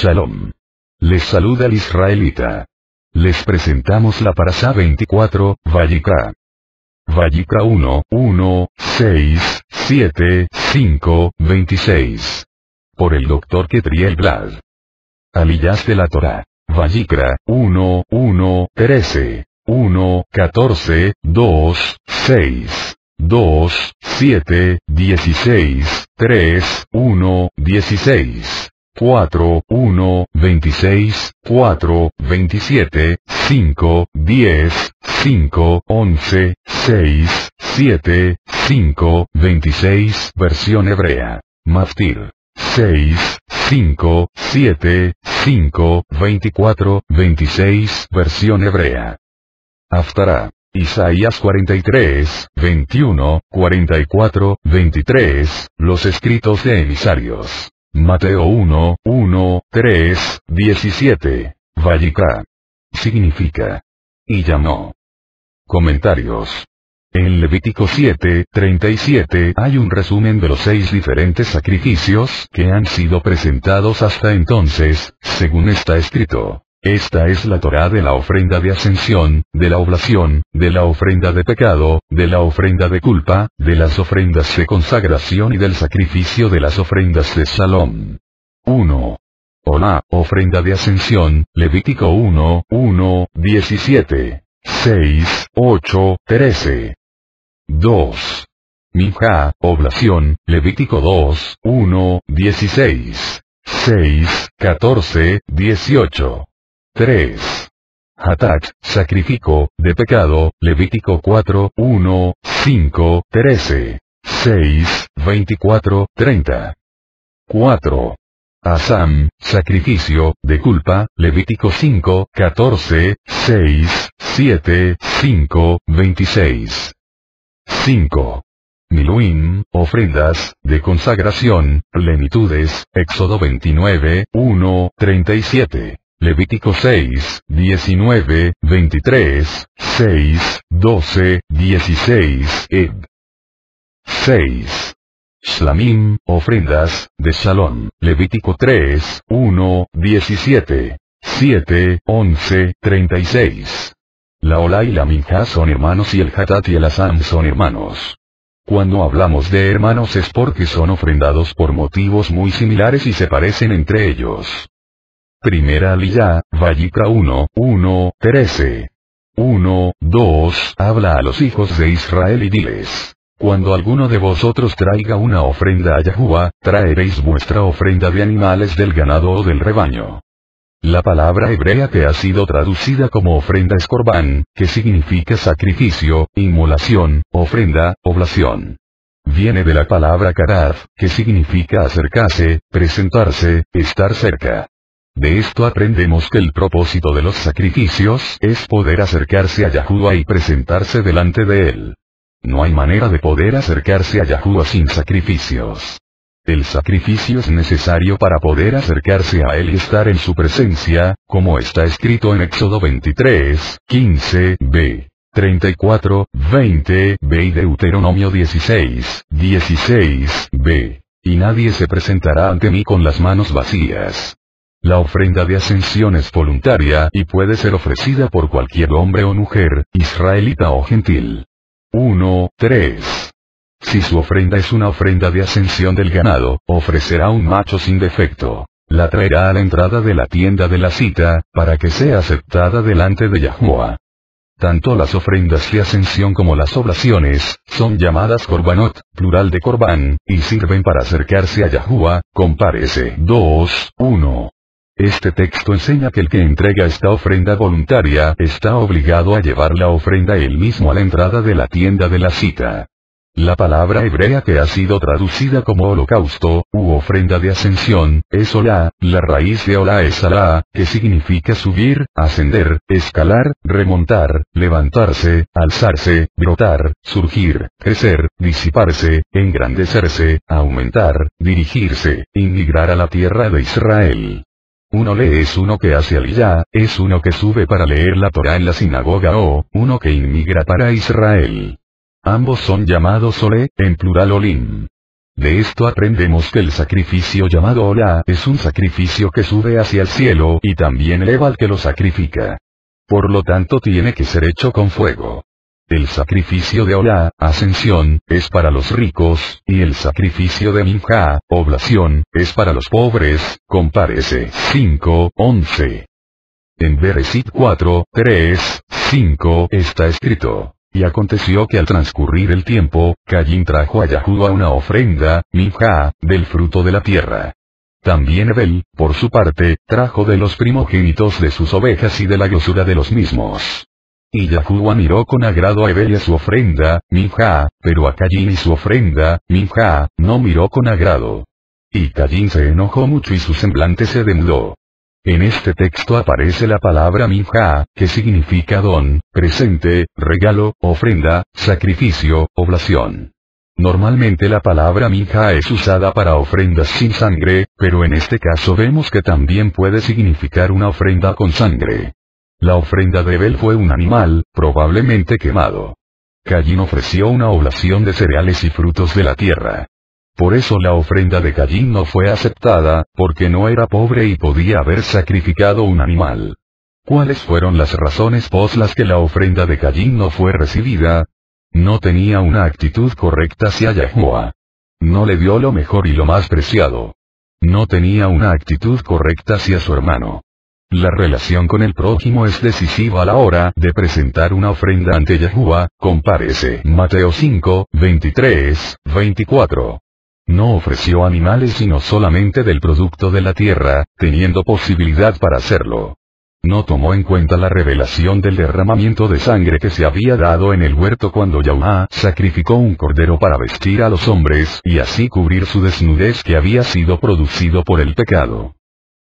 Shalom. Les saluda el israelita. Les presentamos la Parashá 24, Vayikra. Vayikra 1, 6, 7, 5, 26. Por el Dr. Ketriel Glad. Aliyás de la Torah. Vayikra, 1, 13, 14, 2, 6, 2, 7, 16, 3, 16, 4, 26, 4, 27, 5, 10, 5, 11, 6, 7, 5, 26, versión hebrea. Maftir. 6, 5, 7, 5, 24, 26, versión hebrea. Haftará. Isaías 43, 21, 44, 23, los escritos de emisarios. Mateo 1, 3, 17. Vayikra. Significa. Y llamó. Comentarios. En Levítico 7, 37 hay un resumen de los 6 diferentes sacrificios que han sido presentados hasta entonces, según está escrito. Esta es la Torá de la ofrenda de ascensión, de la oblación, de la ofrenda de pecado, de la ofrenda de culpa, de las ofrendas de consagración y del sacrificio de las ofrendas de Shalom. 1. Hola, ofrenda de ascensión, Levítico 1, 17. 6, 8, 13. 2. Minjá, oblación, Levítico 2, 16. 6, 14, 18. 3. Hatat, sacrificio, de pecado, Levítico 4, 5, 13. 6, 24, 30. 4. Asam, sacrificio, de culpa, Levítico 5, 14, 6, 7, 5, 26. 5. Miluim, ofrendas, de consagración, plenitudes, Éxodo 29, 37. Levítico 6, 19, 23, 6, 12, 16, ed. 6. Shlamim, ofrendas, de Shalom, Levítico 3, 17, 7, 11, 36. La Olá y la Minjá son hermanos y el Hatat y el Asam son hermanos. Cuando hablamos de hermanos es porque son ofrendados por motivos muy similares y se parecen entre ellos. Primera Aliyá, Vayikra 1, 13. 2, habla a los hijos de Israel y diles. Cuando alguno de vosotros traiga una ofrenda a Yahuwah, traeréis vuestra ofrenda de animales del ganado o del rebaño. La palabra hebrea que ha sido traducida como ofrenda es corbán, que significa sacrificio, inmolación, ofrenda, oblación. Viene de la palabra karaf, que significa acercarse, presentarse, estar cerca. De esto aprendemos que el propósito de los sacrificios es poder acercarse a Yahuwah y presentarse delante de él. No hay manera de poder acercarse a Yahuwah sin sacrificios. El sacrificio es necesario para poder acercarse a él y estar en su presencia, como está escrito en Éxodo 23, 15, b. 34, 20, b y Deuteronomio 16, 16, b. Y nadie se presentará ante mí con las manos vacías. La ofrenda de ascensión es voluntaria y puede ser ofrecida por cualquier hombre o mujer, israelita o gentil. 3. Si su ofrenda es una ofrenda de ascensión del ganado, ofrecerá un macho sin defecto. La traerá a la entrada de la tienda de la cita, para que sea aceptada delante de Yahuwah. Tanto las ofrendas de ascensión como las oblaciones, son llamadas korbanot, plural de corbán, y sirven para acercarse a Yahuwah, compárese 2, 1. Este texto enseña que el que entrega esta ofrenda voluntaria está obligado a llevar la ofrenda él mismo a la entrada de la tienda de la cita. La palabra hebrea que ha sido traducida como holocausto, u ofrenda de ascensión, es olá, la raíz de olá es alá, que significa subir, ascender, escalar, remontar, levantarse, alzarse, brotar, surgir, crecer, disiparse, engrandecerse, aumentar, dirigirse, inmigrar a la tierra de Israel. Un olé es uno que hace aliyá, es uno que sube para leer la Torá en la sinagoga o, uno que inmigra para Israel. Ambos son llamados olé, en plural olim. De esto aprendemos que el sacrificio llamado Olá es un sacrificio que sube hacia el cielo y también eleva al que lo sacrifica. Por lo tanto tiene que ser hecho con fuego. El sacrificio de Olá, ascensión, es para los ricos, y el sacrificio de Minjá, oblación, es para los pobres, compárese 5:11. En Bereshit 4:3-5 está escrito: y aconteció que al transcurrir el tiempo, Caín trajo a Yahuwá una ofrenda, Minjá, del fruto de la tierra. También Abel, por su parte, trajo de los primogénitos de sus ovejas y de la grosura de los mismos. Y Yahuwá miró con agrado a Abel y a su ofrenda, Minjá, pero a Caín y su ofrenda, Minjá, no miró con agrado. Y Caín se enojó mucho y su semblante se demudó. En este texto aparece la palabra Minjá, que significa don, presente, regalo, ofrenda, sacrificio, oblación. Normalmente la palabra Minjá es usada para ofrendas sin sangre, pero en este caso vemos que también puede significar una ofrenda con sangre. La ofrenda de Abel fue un animal, probablemente quemado. Caín ofreció una oblación de cereales y frutos de la tierra. Por eso la ofrenda de Caín no fue aceptada, porque no era pobre y podía haber sacrificado un animal. ¿Cuáles fueron las razones por las que la ofrenda de Caín no fue recibida? No tenía una actitud correcta hacia Yahuwá. No le dio lo mejor y lo más preciado. No tenía una actitud correcta hacia su hermano. La relación con el prójimo es decisiva a la hora de presentar una ofrenda ante Yahuwá, compárese Mateo 5:23-24. No ofreció animales sino solamente del producto de la tierra, teniendo posibilidad para hacerlo. No tomó en cuenta la revelación del derramamiento de sangre que se había dado en el huerto cuando Yahuwá sacrificó un cordero para vestir a los hombres y así cubrir su desnudez que había sido producido por el pecado.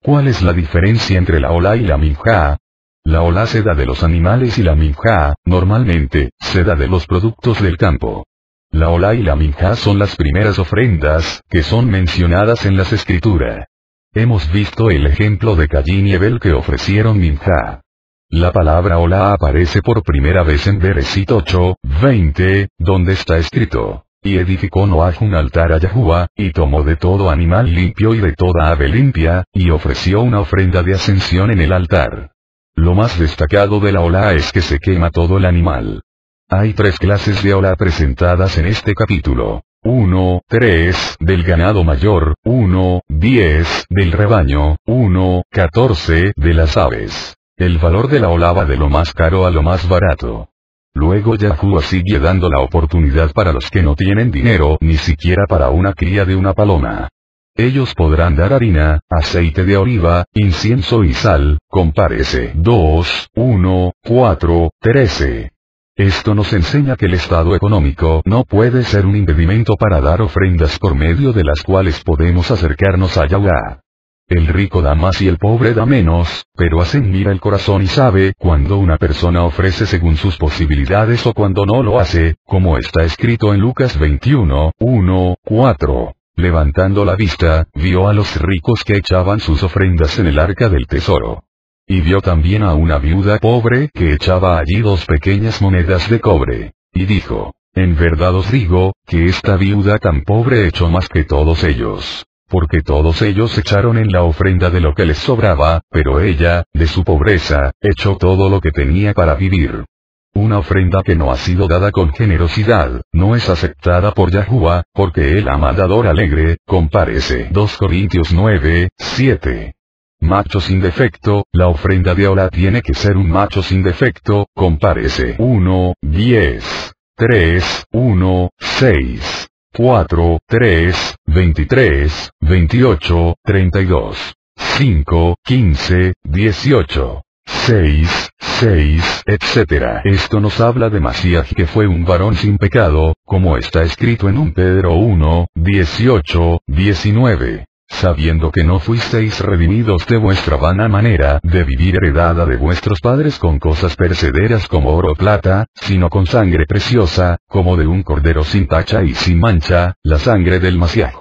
¿Cuál es la diferencia entre la Olá y la Minjá? La Olá se da de los animales y la Minjá, normalmente, se da de los productos del campo. La Olá y la Minjá son las primeras ofrendas, que son mencionadas en las Escrituras. Hemos visto el ejemplo de Caín y Abel que ofrecieron Minjá. La palabra Olá aparece por primera vez en Bereshit 8:20, donde está escrito: y edificó Noaj un altar a Yahuwá, y tomó de todo animal limpio y de toda ave limpia, y ofreció una ofrenda de ascensión en el altar. Lo más destacado de la Olá es que se quema todo el animal. Hay tres clases de Olá presentadas en este capítulo. 1:3 del ganado mayor, 1:10 del rebaño, 1:14 de las aves. El valor de la Olá va de lo más caro a lo más barato. Luego Yahuwá sigue dando la oportunidad para los que no tienen dinero ni siquiera para una cría de una paloma. Ellos podrán dar harina, aceite de oliva, incienso y sal, compárese 2:1-4:13. Esto nos enseña que el estado económico no puede ser un impedimento para dar ofrendas por medio de las cuales podemos acercarnos a Yahuwá. El rico da más y el pobre da menos, pero Hashem mira el corazón y sabe cuando una persona ofrece según sus posibilidades o cuando no lo hace, como está escrito en Lucas 21:1-4. Levantando la vista, vio a los ricos que echaban sus ofrendas en el arca del tesoro. Y vio también a una viuda pobre que echaba allí 2 pequeñas monedas de cobre. Y dijo: en verdad os digo, que esta viuda tan pobre echó más que todos ellos. Porque todos ellos echaron en la ofrenda de lo que les sobraba, pero ella, de su pobreza, echó todo lo que tenía para vivir. Una ofrenda que no ha sido dada con generosidad, no es aceptada por Yahuwá, porque él ama dador alegre, compárese 2 Corintios 9:7. Macho sin defecto, la ofrenda de Olá tiene que ser un macho sin defecto, compárese 1:10, 3:1-6. 4, 3, 23, 28, 32, 5, 15, 18, 6, 6, etc. Esto nos habla de Masías que fue un varón sin pecado, como está escrito en 1 Pedro 1, 18, 19. Sabiendo que no fuisteis redimidos de vuestra vana manera de vivir heredada de vuestros padres con cosas perecederas como oro o plata, sino con sangre preciosa, como de un cordero sin tacha y sin mancha, la sangre del Masías.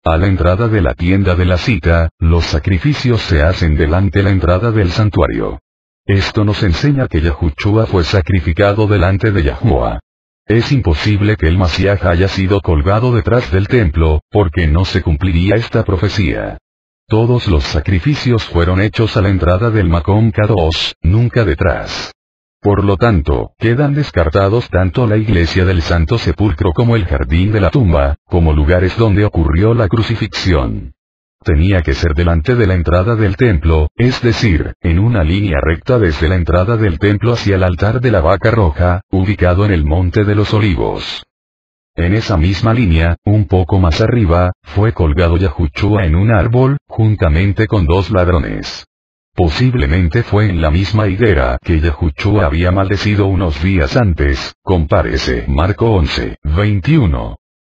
A la entrada de la tienda de la cita, los sacrificios se hacen delante la entrada del santuario. Esto nos enseña que Yahushua fue sacrificado delante de Yahuwá. Es imposible que el Mashiach haya sido colgado detrás del templo, porque no se cumpliría esta profecía. Todos los sacrificios fueron hechos a la entrada del Makom Kadosh, nunca detrás. Por lo tanto, quedan descartados tanto la iglesia del Santo Sepulcro como el jardín de la tumba, como lugares donde ocurrió la crucifixión. Tenía que ser delante de la entrada del templo, es decir, en una línea recta desde la entrada del templo hacia el altar de la vaca roja, ubicado en el Monte de los Olivos. En esa misma línea, un poco más arriba, fue colgado Yahushua en un árbol, juntamente con 2 ladrones. Posiblemente fue en la misma higuera que Yahushua había maldecido unos días antes, compárese Marco 11:21.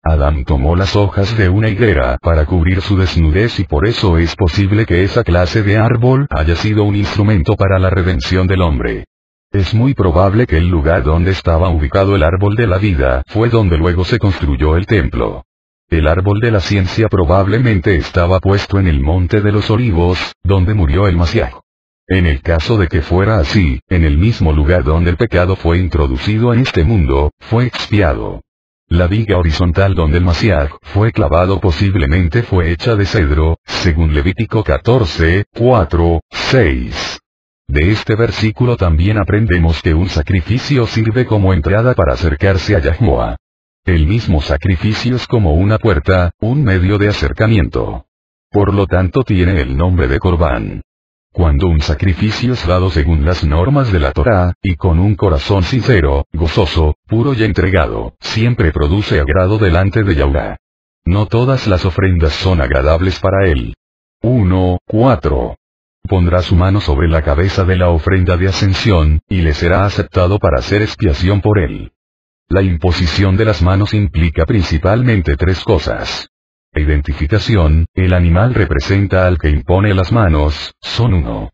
Adán tomó las hojas de una higuera para cubrir su desnudez y por eso es posible que esa clase de árbol haya sido un instrumento para la redención del hombre. Es muy probable que el lugar donde estaba ubicado el árbol de la vida fue donde luego se construyó el templo. El árbol de la ciencia probablemente estaba puesto en el Monte de los Olivos, donde murió el Mashiach. En el caso de que fuera así, en el mismo lugar donde el pecado fue introducido en este mundo, fue expiado. La viga horizontal donde el Mashiach fue clavado posiblemente fue hecha de cedro, según Levítico 14:4-6. De este versículo también aprendemos que un sacrificio sirve como entrada para acercarse a Yahuwah. El mismo sacrificio es como una puerta, un medio de acercamiento. Por lo tanto tiene el nombre de Corbán. Cuando un sacrificio es dado según las normas de la Torá, y con un corazón sincero, gozoso, puro y entregado, siempre produce agrado delante de Yahuwah. No todas las ofrendas son agradables para él. 1:4. Pondrá su mano sobre la cabeza de la ofrenda de ascensión, y le será aceptado para hacer expiación por él. La imposición de las manos implica principalmente 3 cosas. Identificación, el animal representa al que impone las manos, son 1.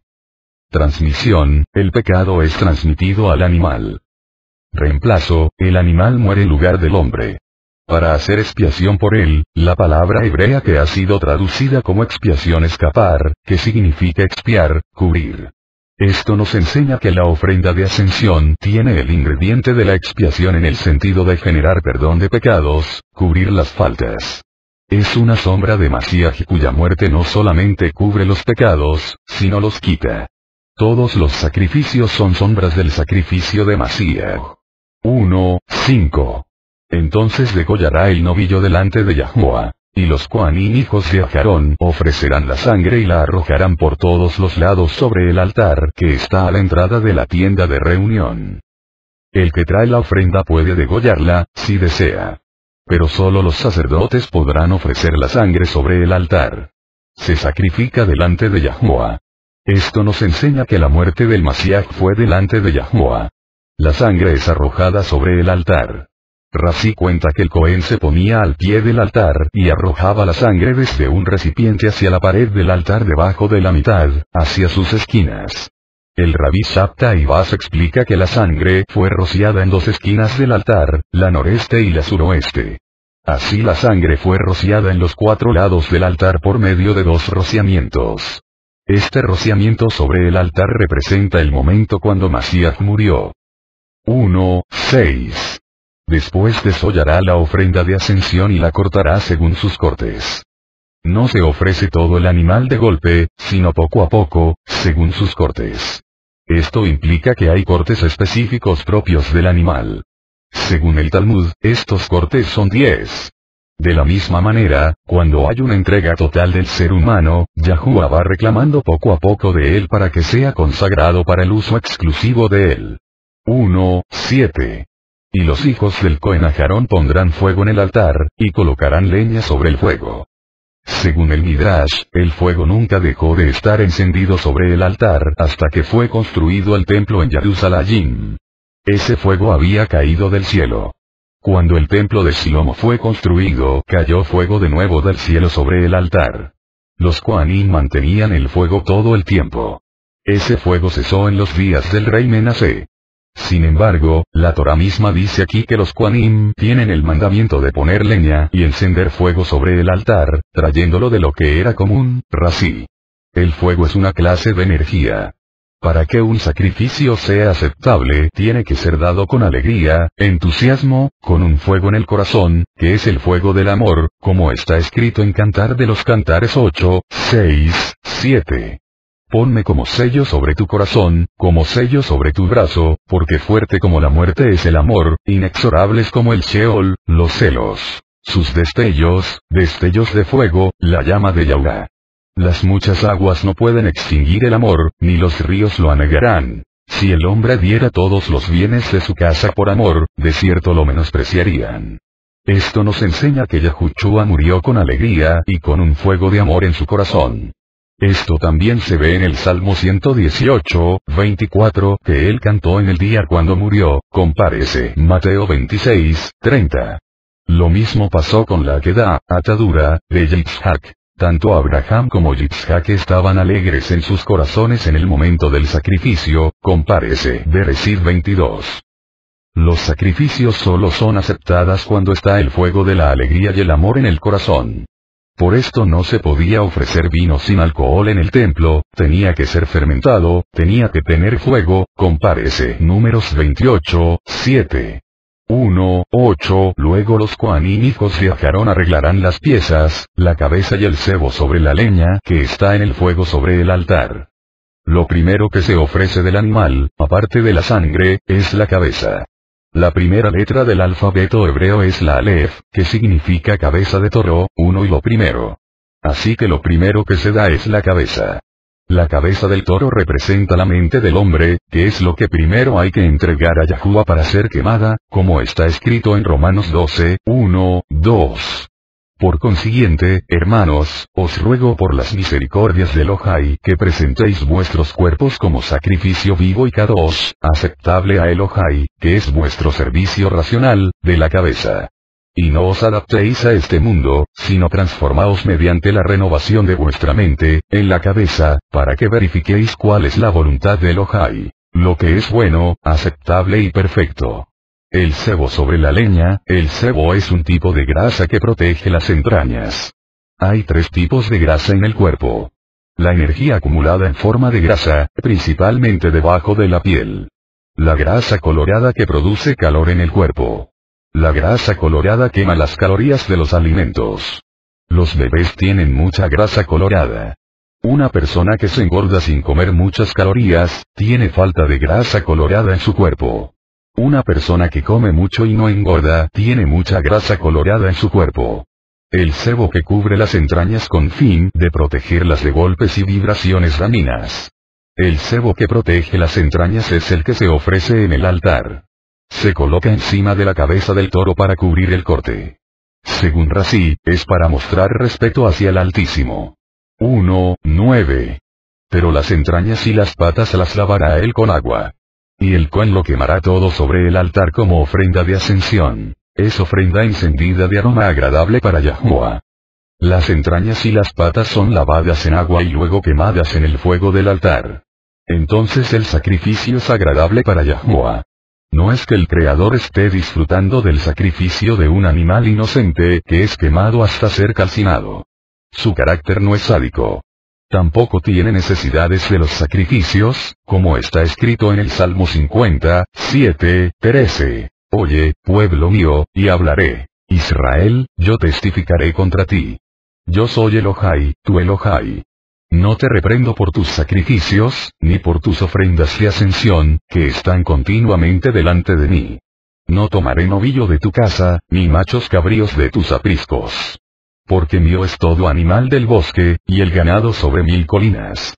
Transmisión, el pecado es transmitido al animal. Reemplazo, el animal muere en lugar del hombre. Para hacer expiación por él, la palabra hebrea que ha sido traducida como expiación es kapar, que significa expiar, cubrir. Esto nos enseña que la ofrenda de ascensión tiene el ingrediente de la expiación en el sentido de generar perdón de pecados, cubrir las faltas. Es una sombra de Mashiach cuya muerte no solamente cubre los pecados, sino los quita. Todos los sacrificios son sombras del sacrificio de Mashiach. 1:5. Entonces degollará el novillo delante de Yahuwah, y los Kohanim hijos de Aarón ofrecerán la sangre y la arrojarán por todos los lados sobre el altar que está a la entrada de la tienda de reunión. El que trae la ofrenda puede degollarla, si desea. Pero solo los sacerdotes podrán ofrecer la sangre sobre el altar. Se sacrifica delante de Yahuwah. Esto nos enseña que la muerte del Mashiach fue delante de Yahuwah. La sangre es arrojada sobre el altar. Rashi cuenta que el Cohen se ponía al pie del altar y arrojaba la sangre desde un recipiente hacia la pared del altar debajo de la mitad, hacia sus esquinas. El Rabí Shabtai Bas explica que la sangre fue rociada en 2 esquinas del altar, la noreste y la suroeste. Así la sangre fue rociada en los 4 lados del altar por medio de 2 rociamientos. Este rociamiento sobre el altar representa el momento cuando Mashiach murió. 1:6. Después desollará la ofrenda de ascensión y la cortará según sus cortes. No se ofrece todo el animal de golpe, sino poco a poco, según sus cortes. Esto implica que hay cortes específicos propios del animal. Según el Talmud, estos cortes son 10. De la misma manera, cuando hay una entrega total del ser humano, Yahuwah va reclamando poco a poco de él para que sea consagrado para el uso exclusivo de él. 1:7. Y los hijos del Cohen Aarón pondrán fuego en el altar, y colocarán leña sobre el fuego. Según el Midrash, el fuego nunca dejó de estar encendido sobre el altar hasta que fue construido el templo en Jerusalén. Ese fuego había caído del cielo. Cuando el templo de Shiloh fue construido, cayó fuego de nuevo del cielo sobre el altar. Los Kohanim mantenían el fuego todo el tiempo. Ese fuego cesó en los días del rey Menasé. Sin embargo, la Torá misma dice aquí que los Kohanim tienen el mandamiento de poner leña y encender fuego sobre el altar, trayéndolo de lo que era común, Rashi. El fuego es una clase de energía. Para que un sacrificio sea aceptable, tiene que ser dado con alegría, entusiasmo, con un fuego en el corazón, que es el fuego del amor, como está escrito en Cantar de los Cantares 8, 6, 7. Ponme como sello sobre tu corazón, como sello sobre tu brazo, porque fuerte como la muerte es el amor, inexorables como el Sheol, los celos. Sus destellos, destellos de fuego, la llama de Yahweh. Las muchas aguas no pueden extinguir el amor, ni los ríos lo anegarán. Si el hombre diera todos los bienes de su casa por amor, de cierto lo menospreciarían. Esto nos enseña que Yahushua murió con alegría y con un fuego de amor en su corazón. Esto también se ve en el Salmo 118, 24, que él cantó en el día cuando murió, compárese Mateo 26, 30. Lo mismo pasó con la Akedah, atadura, de Yitzhak. Tanto Abraham como Yitzhak estaban alegres en sus corazones en el momento del sacrificio, compárese Bereshit 22. Los sacrificios solo son aceptadas cuando está el fuego de la alegría y el amor en el corazón. Por esto no se podía ofrecer vino sin alcohol en el templo, tenía que ser fermentado, tenía que tener fuego, compárese Números 28, 7. 1, 8. Luego los Coanim hijos de Aarón arreglarán las piezas, la cabeza y el cebo sobre la leña que está en el fuego sobre el altar. Lo primero que se ofrece del animal, aparte de la sangre, es la cabeza. La primera letra del alfabeto hebreo es la Aleph, que significa cabeza de toro, uno y lo primero. Así que lo primero que se da es la cabeza. La cabeza del toro representa la mente del hombre, que es lo que primero hay que entregar a Yahuwah para ser quemada, como está escrito en Romanos 12, 1, 2. Por consiguiente, hermanos, os ruego por las misericordias del Elohai que presentéis vuestros cuerpos como sacrificio vivo y kadosh, aceptable a Elohai, que es vuestro servicio racional, de la cabeza. Y no os adaptéis a este mundo, sino transformaos mediante la renovación de vuestra mente, en la cabeza, para que verifiquéis cuál es la voluntad de Elohai, lo que es bueno, aceptable y perfecto. El cebo sobre la leña, el cebo es un tipo de grasa que protege las entrañas. Hay tres tipos de grasa en el cuerpo. La energía acumulada en forma de grasa, principalmente debajo de la piel. La grasa colorada que produce calor en el cuerpo. La grasa colorada quema las calorías de los alimentos. Los bebés tienen mucha grasa colorada. Una persona que se engorda sin comer muchas calorías, tiene falta de grasa colorada en su cuerpo. Una persona que come mucho y no engorda, tiene mucha grasa colorada en su cuerpo. El cebo que cubre las entrañas con fin de protegerlas de golpes y vibraciones dañinas. El cebo que protege las entrañas es el que se ofrece en el altar. Se coloca encima de la cabeza del toro para cubrir el corte. Según Rashi, es para mostrar respeto hacia el Altísimo. 1, 9. Pero las entrañas y las patas las lavará él con agua. Y el Cohen lo quemará todo sobre el altar como ofrenda de ascensión. Es ofrenda encendida de aroma agradable para Yahuwah. Las entrañas y las patas son lavadas en agua y luego quemadas en el fuego del altar. Entonces el sacrificio es agradable para Yahuwah. No es que el Creador esté disfrutando del sacrificio de un animal inocente que es quemado hasta ser calcinado. Su carácter no es sádico. Tampoco tiene necesidades de los sacrificios, como está escrito en el Salmo 50, 7, 13. Oye, pueblo mío, y hablaré. Israel, yo testificaré contra ti. Yo soy Elohai, tu Elohai. No te reprendo por tus sacrificios, ni por tus ofrendas de ascensión, que están continuamente delante de mí. No tomaré novillo de tu casa, ni machos cabríos de tus apriscos. Porque mío es todo animal del bosque, y el ganado sobre 1000 colinas.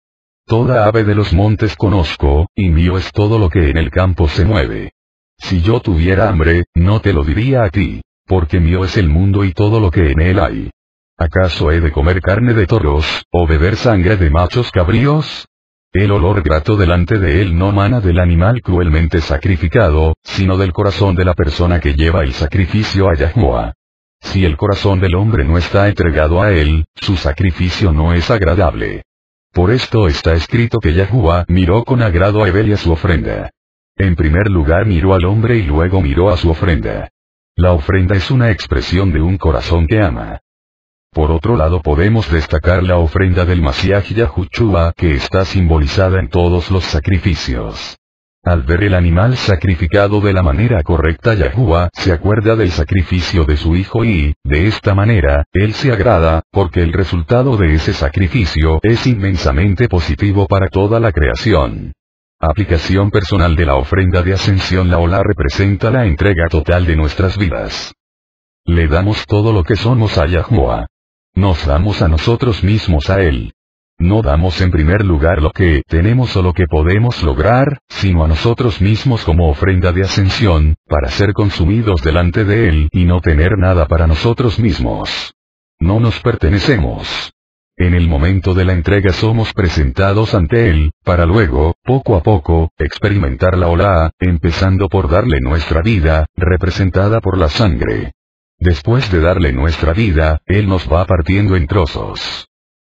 Toda ave de los montes conozco, y mío es todo lo que en el campo se mueve. Si yo tuviera hambre, no te lo diría a ti, porque mío es el mundo y todo lo que en él hay. ¿Acaso he de comer carne de toros, o beber sangre de machos cabríos? El olor grato delante de él no mana del animal cruelmente sacrificado, sino del corazón de la persona que lleva el sacrificio a Yahuwah. Si el corazón del hombre no está entregado a él, su sacrificio no es agradable. Por esto está escrito que Yahuwah miró con agrado a Abel y a su ofrenda. En primer lugar miró al hombre y luego miró a su ofrenda. La ofrenda es una expresión de un corazón que ama. Por otro lado podemos destacar la ofrenda del Mashiach Yahushua que está simbolizada en todos los sacrificios. Al ver el animal sacrificado de la manera correcta, Yahuwah se acuerda del sacrificio de su hijo y, de esta manera, él se agrada, porque el resultado de ese sacrificio es inmensamente positivo para toda la creación. Aplicación personal de la ofrenda de ascensión. La Olá representa la entrega total de nuestras vidas. Le damos todo lo que somos a Yahuwah. Nos damos a nosotros mismos a él. No damos en primer lugar lo que tenemos o lo que podemos lograr, sino a nosotros mismos como ofrenda de ascensión, para ser consumidos delante de él y no tener nada para nosotros mismos. No nos pertenecemos. En el momento de la entrega somos presentados ante él, para luego, poco a poco, experimentar la Olá, empezando por darle nuestra vida, representada por la sangre. Después de darle nuestra vida, él nos va partiendo en trozos.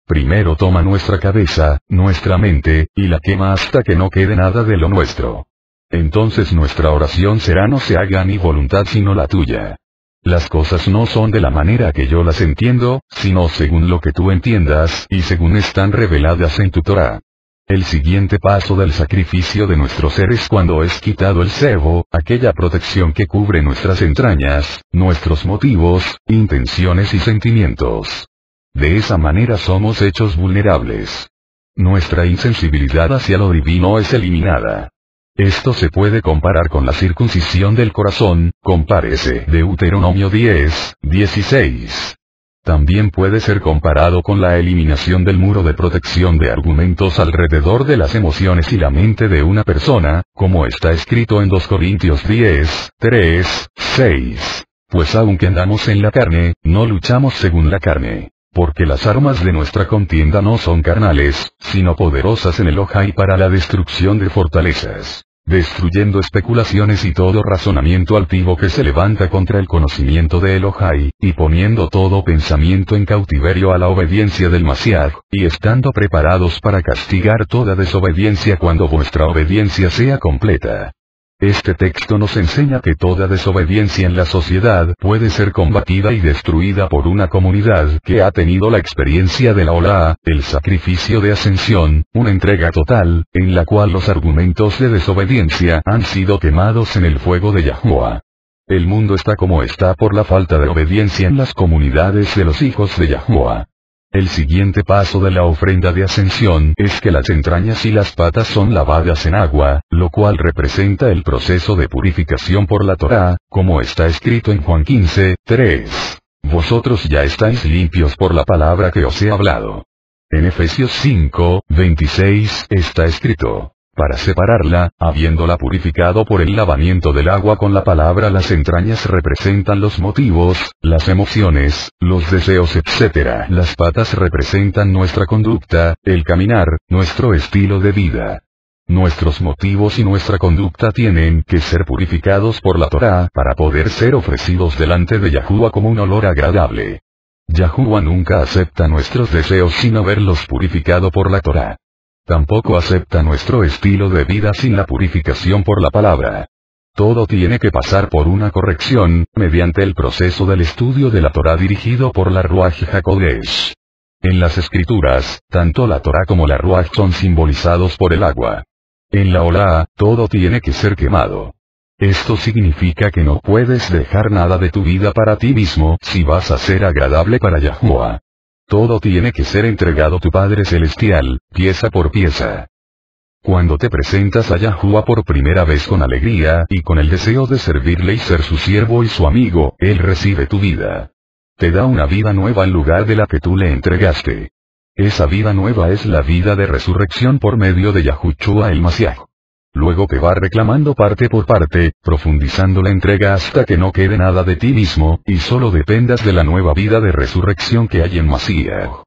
Primero toma nuestra cabeza, nuestra mente, y la quema hasta que no quede nada de lo nuestro. Entonces nuestra oración será: no se haga mi voluntad sino la tuya. Las cosas no son de la manera que yo las entiendo, sino según lo que tú entiendas y según están reveladas en tu Torá. El siguiente paso del sacrificio de nuestro ser es cuando es quitado el cebo, aquella protección que cubre nuestras entrañas, nuestros motivos, intenciones y sentimientos. De esa manera somos hechos vulnerables. Nuestra insensibilidad hacia lo divino es eliminada. Esto se puede comparar con la circuncisión del corazón, compárese Deuteronomio 10:16. También puede ser comparado con la eliminación del muro de protección de argumentos alrededor de las emociones y la mente de una persona, como está escrito en 2 Corintios 10:3-6. Pues aunque andamos en la carne, no luchamos según la carne. Porque las armas de nuestra contienda no son carnales, sino poderosas en Elohai para la destrucción de fortalezas, destruyendo especulaciones y todo razonamiento altivo que se levanta contra el conocimiento de Elohai, y poniendo todo pensamiento en cautiverio a la obediencia del Mashiach, y estando preparados para castigar toda desobediencia cuando vuestra obediencia sea completa. Este texto nos enseña que toda desobediencia en la sociedad puede ser combatida y destruida por una comunidad que ha tenido la experiencia de la Olá, el sacrificio de ascensión, una entrega total, en la cual los argumentos de desobediencia han sido quemados en el fuego de Yahuwah. El mundo está como está por la falta de obediencia en las comunidades de los hijos de Yahuwah. El siguiente paso de la ofrenda de ascensión es que las entrañas y las patas son lavadas en agua, lo cual representa el proceso de purificación por la Torá, como está escrito en Juan 15:3. Vosotros ya estáis limpios por la palabra que os he hablado. En Efesios 5:26 está escrito: para separarla, habiéndola purificado por el lavamiento del agua con la palabra. Las entrañas representan los motivos, las emociones, los deseos, etc. Las patas representan nuestra conducta, el caminar, nuestro estilo de vida. Nuestros motivos y nuestra conducta tienen que ser purificados por la Torá para poder ser ofrecidos delante de Yahuwah como un olor agradable. Yahuwah nunca acepta nuestros deseos sin haberlos purificado por la Torá. Tampoco acepta nuestro estilo de vida sin la purificación por la palabra. Todo tiene que pasar por una corrección, mediante el proceso del estudio de la Torá dirigido por la Ruach HaKodesh. En las escrituras, tanto la Torá como la Ruach son simbolizados por el agua. En la Olá, todo tiene que ser quemado. Esto significa que no puedes dejar nada de tu vida para ti mismo si vas a ser agradable para Yahuwah. Todo tiene que ser entregado a tu Padre Celestial, pieza por pieza. Cuando te presentas a Yahuwah por primera vez con alegría y con el deseo de servirle y ser su siervo y su amigo, Él recibe tu vida. Te da una vida nueva en lugar de la que tú le entregaste. Esa vida nueva es la vida de resurrección por medio de Yahushua el Mashiach. Luego te va reclamando parte por parte, profundizando la entrega hasta que no quede nada de ti mismo, y solo dependas de la nueva vida de resurrección que hay en Mashiach.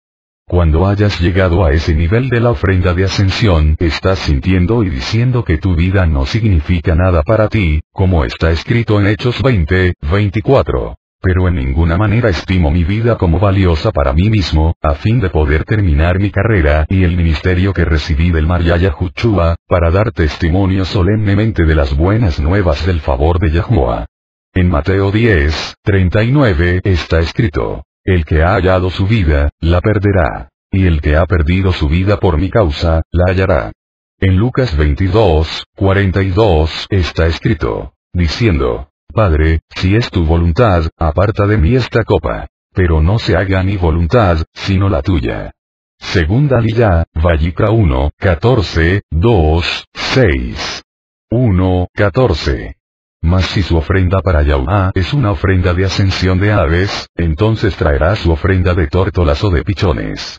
Cuando hayas llegado a ese nivel de la ofrenda de ascensión, estás sintiendo y diciendo que tu vida no significa nada para ti, como está escrito en Hechos 20:24. Pero en ninguna manera estimo mi vida como valiosa para mí mismo, a fin de poder terminar mi carrera y el ministerio que recibí del Marya Yahushua, para dar testimonio solemnemente de las buenas nuevas del favor de Yahuwah. En Mateo 10:39 está escrito: El que ha hallado su vida, la perderá. Y el que ha perdido su vida por mi causa, la hallará. En Lucas 22:42 está escrito, diciendo, Padre, si es tu voluntad, aparta de mí esta copa. Pero no se haga mi voluntad, sino la tuya. Segunda Lilla, Vayikra 1:14, 2, 6. 1:14. Mas si su ofrenda para Yahweh es una ofrenda de ascensión de aves, entonces traerá su ofrenda de tórtolas o de pichones.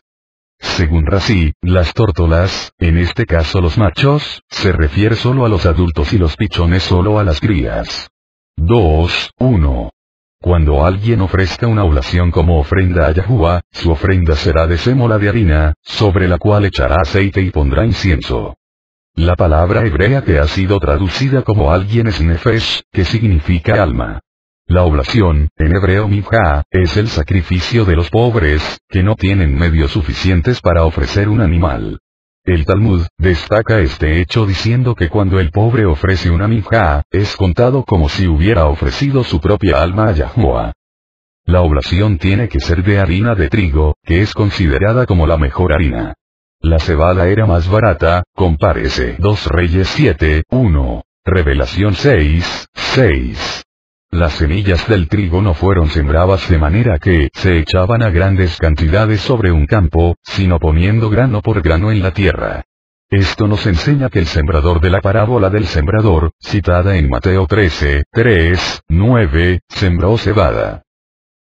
Según Razi, las tórtolas, en este caso los machos, se refiere solo a los adultos y los pichones solo a las crías. 2:1. Cuando alguien ofrezca una oblación como ofrenda a Yahuwah, su ofrenda será de sémola de harina, sobre la cual echará aceite y pondrá incienso. La palabra hebrea que ha sido traducida como alguien es nefesh, que significa alma. La oblación, en hebreo minja, es el sacrificio de los pobres, que no tienen medios suficientes para ofrecer un animal. El Talmud destaca este hecho diciendo que cuando el pobre ofrece una minja, es contado como si hubiera ofrecido su propia alma a Yahuwah. La oblación tiene que ser de harina de trigo, que es considerada como la mejor harina. La cebada era más barata, compárese 2 Reyes 7:1, Revelación 6:6. Las semillas del trigo no fueron sembradas de manera que se echaban a grandes cantidades sobre un campo, sino poniendo grano por grano en la tierra. Esto nos enseña que el sembrador de la parábola del sembrador, citada en Mateo 13:3-9, sembró cebada.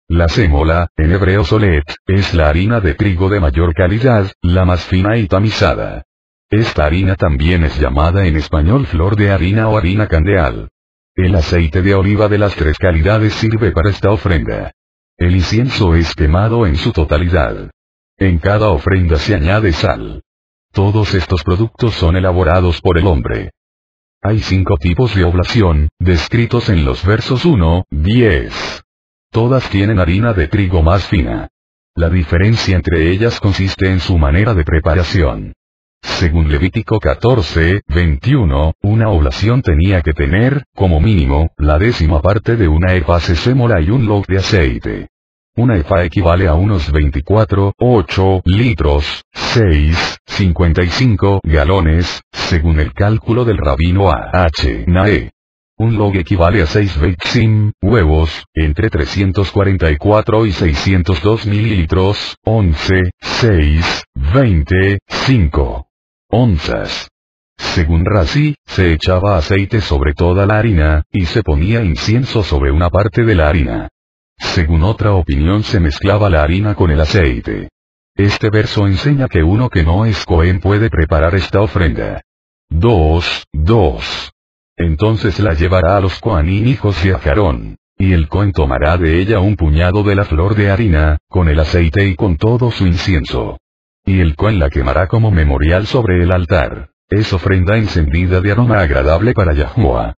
La sémola, en hebreo solet, es la harina de trigo de mayor calidad, la más fina y tamizada. Esta harina también es llamada en español flor de harina o harina candeal. El aceite de oliva de las 3 calidades sirve para esta ofrenda. El incienso es quemado en su totalidad. En cada ofrenda se añade sal. Todos estos productos son elaborados por el hombre. Hay 5 tipos de oblación, descritos en los versos 1-10. Todas tienen harina de trigo más fina. La diferencia entre ellas consiste en su manera de preparación. Según Levítico 14:21, una oblación tenía que tener, como mínimo, la 10ª parte de una efa de sémola y un log de aceite. Una efa equivale a unos 24,8 litros, 6,55 galones, según el cálculo del rabino A.H. Nae. Un log equivale a 6 beitzim, huevos, entre 344 y 602 mililitros, 11, 6, 20, 5 onzas. Según Razi, se echaba aceite sobre toda la harina, y se ponía incienso sobre una parte de la harina. Según otra opinión se mezclaba la harina con el aceite. Este verso enseña que uno que no es Cohen puede preparar esta ofrenda. 2. Entonces la llevará a los Coanín hijos de Aarón. Y el Cohen tomará de ella un puñado de la flor de harina, con el aceite y con todo su incienso. Y el Cohen la quemará como memorial sobre el altar. Es ofrenda encendida de aroma agradable para Yahuwah.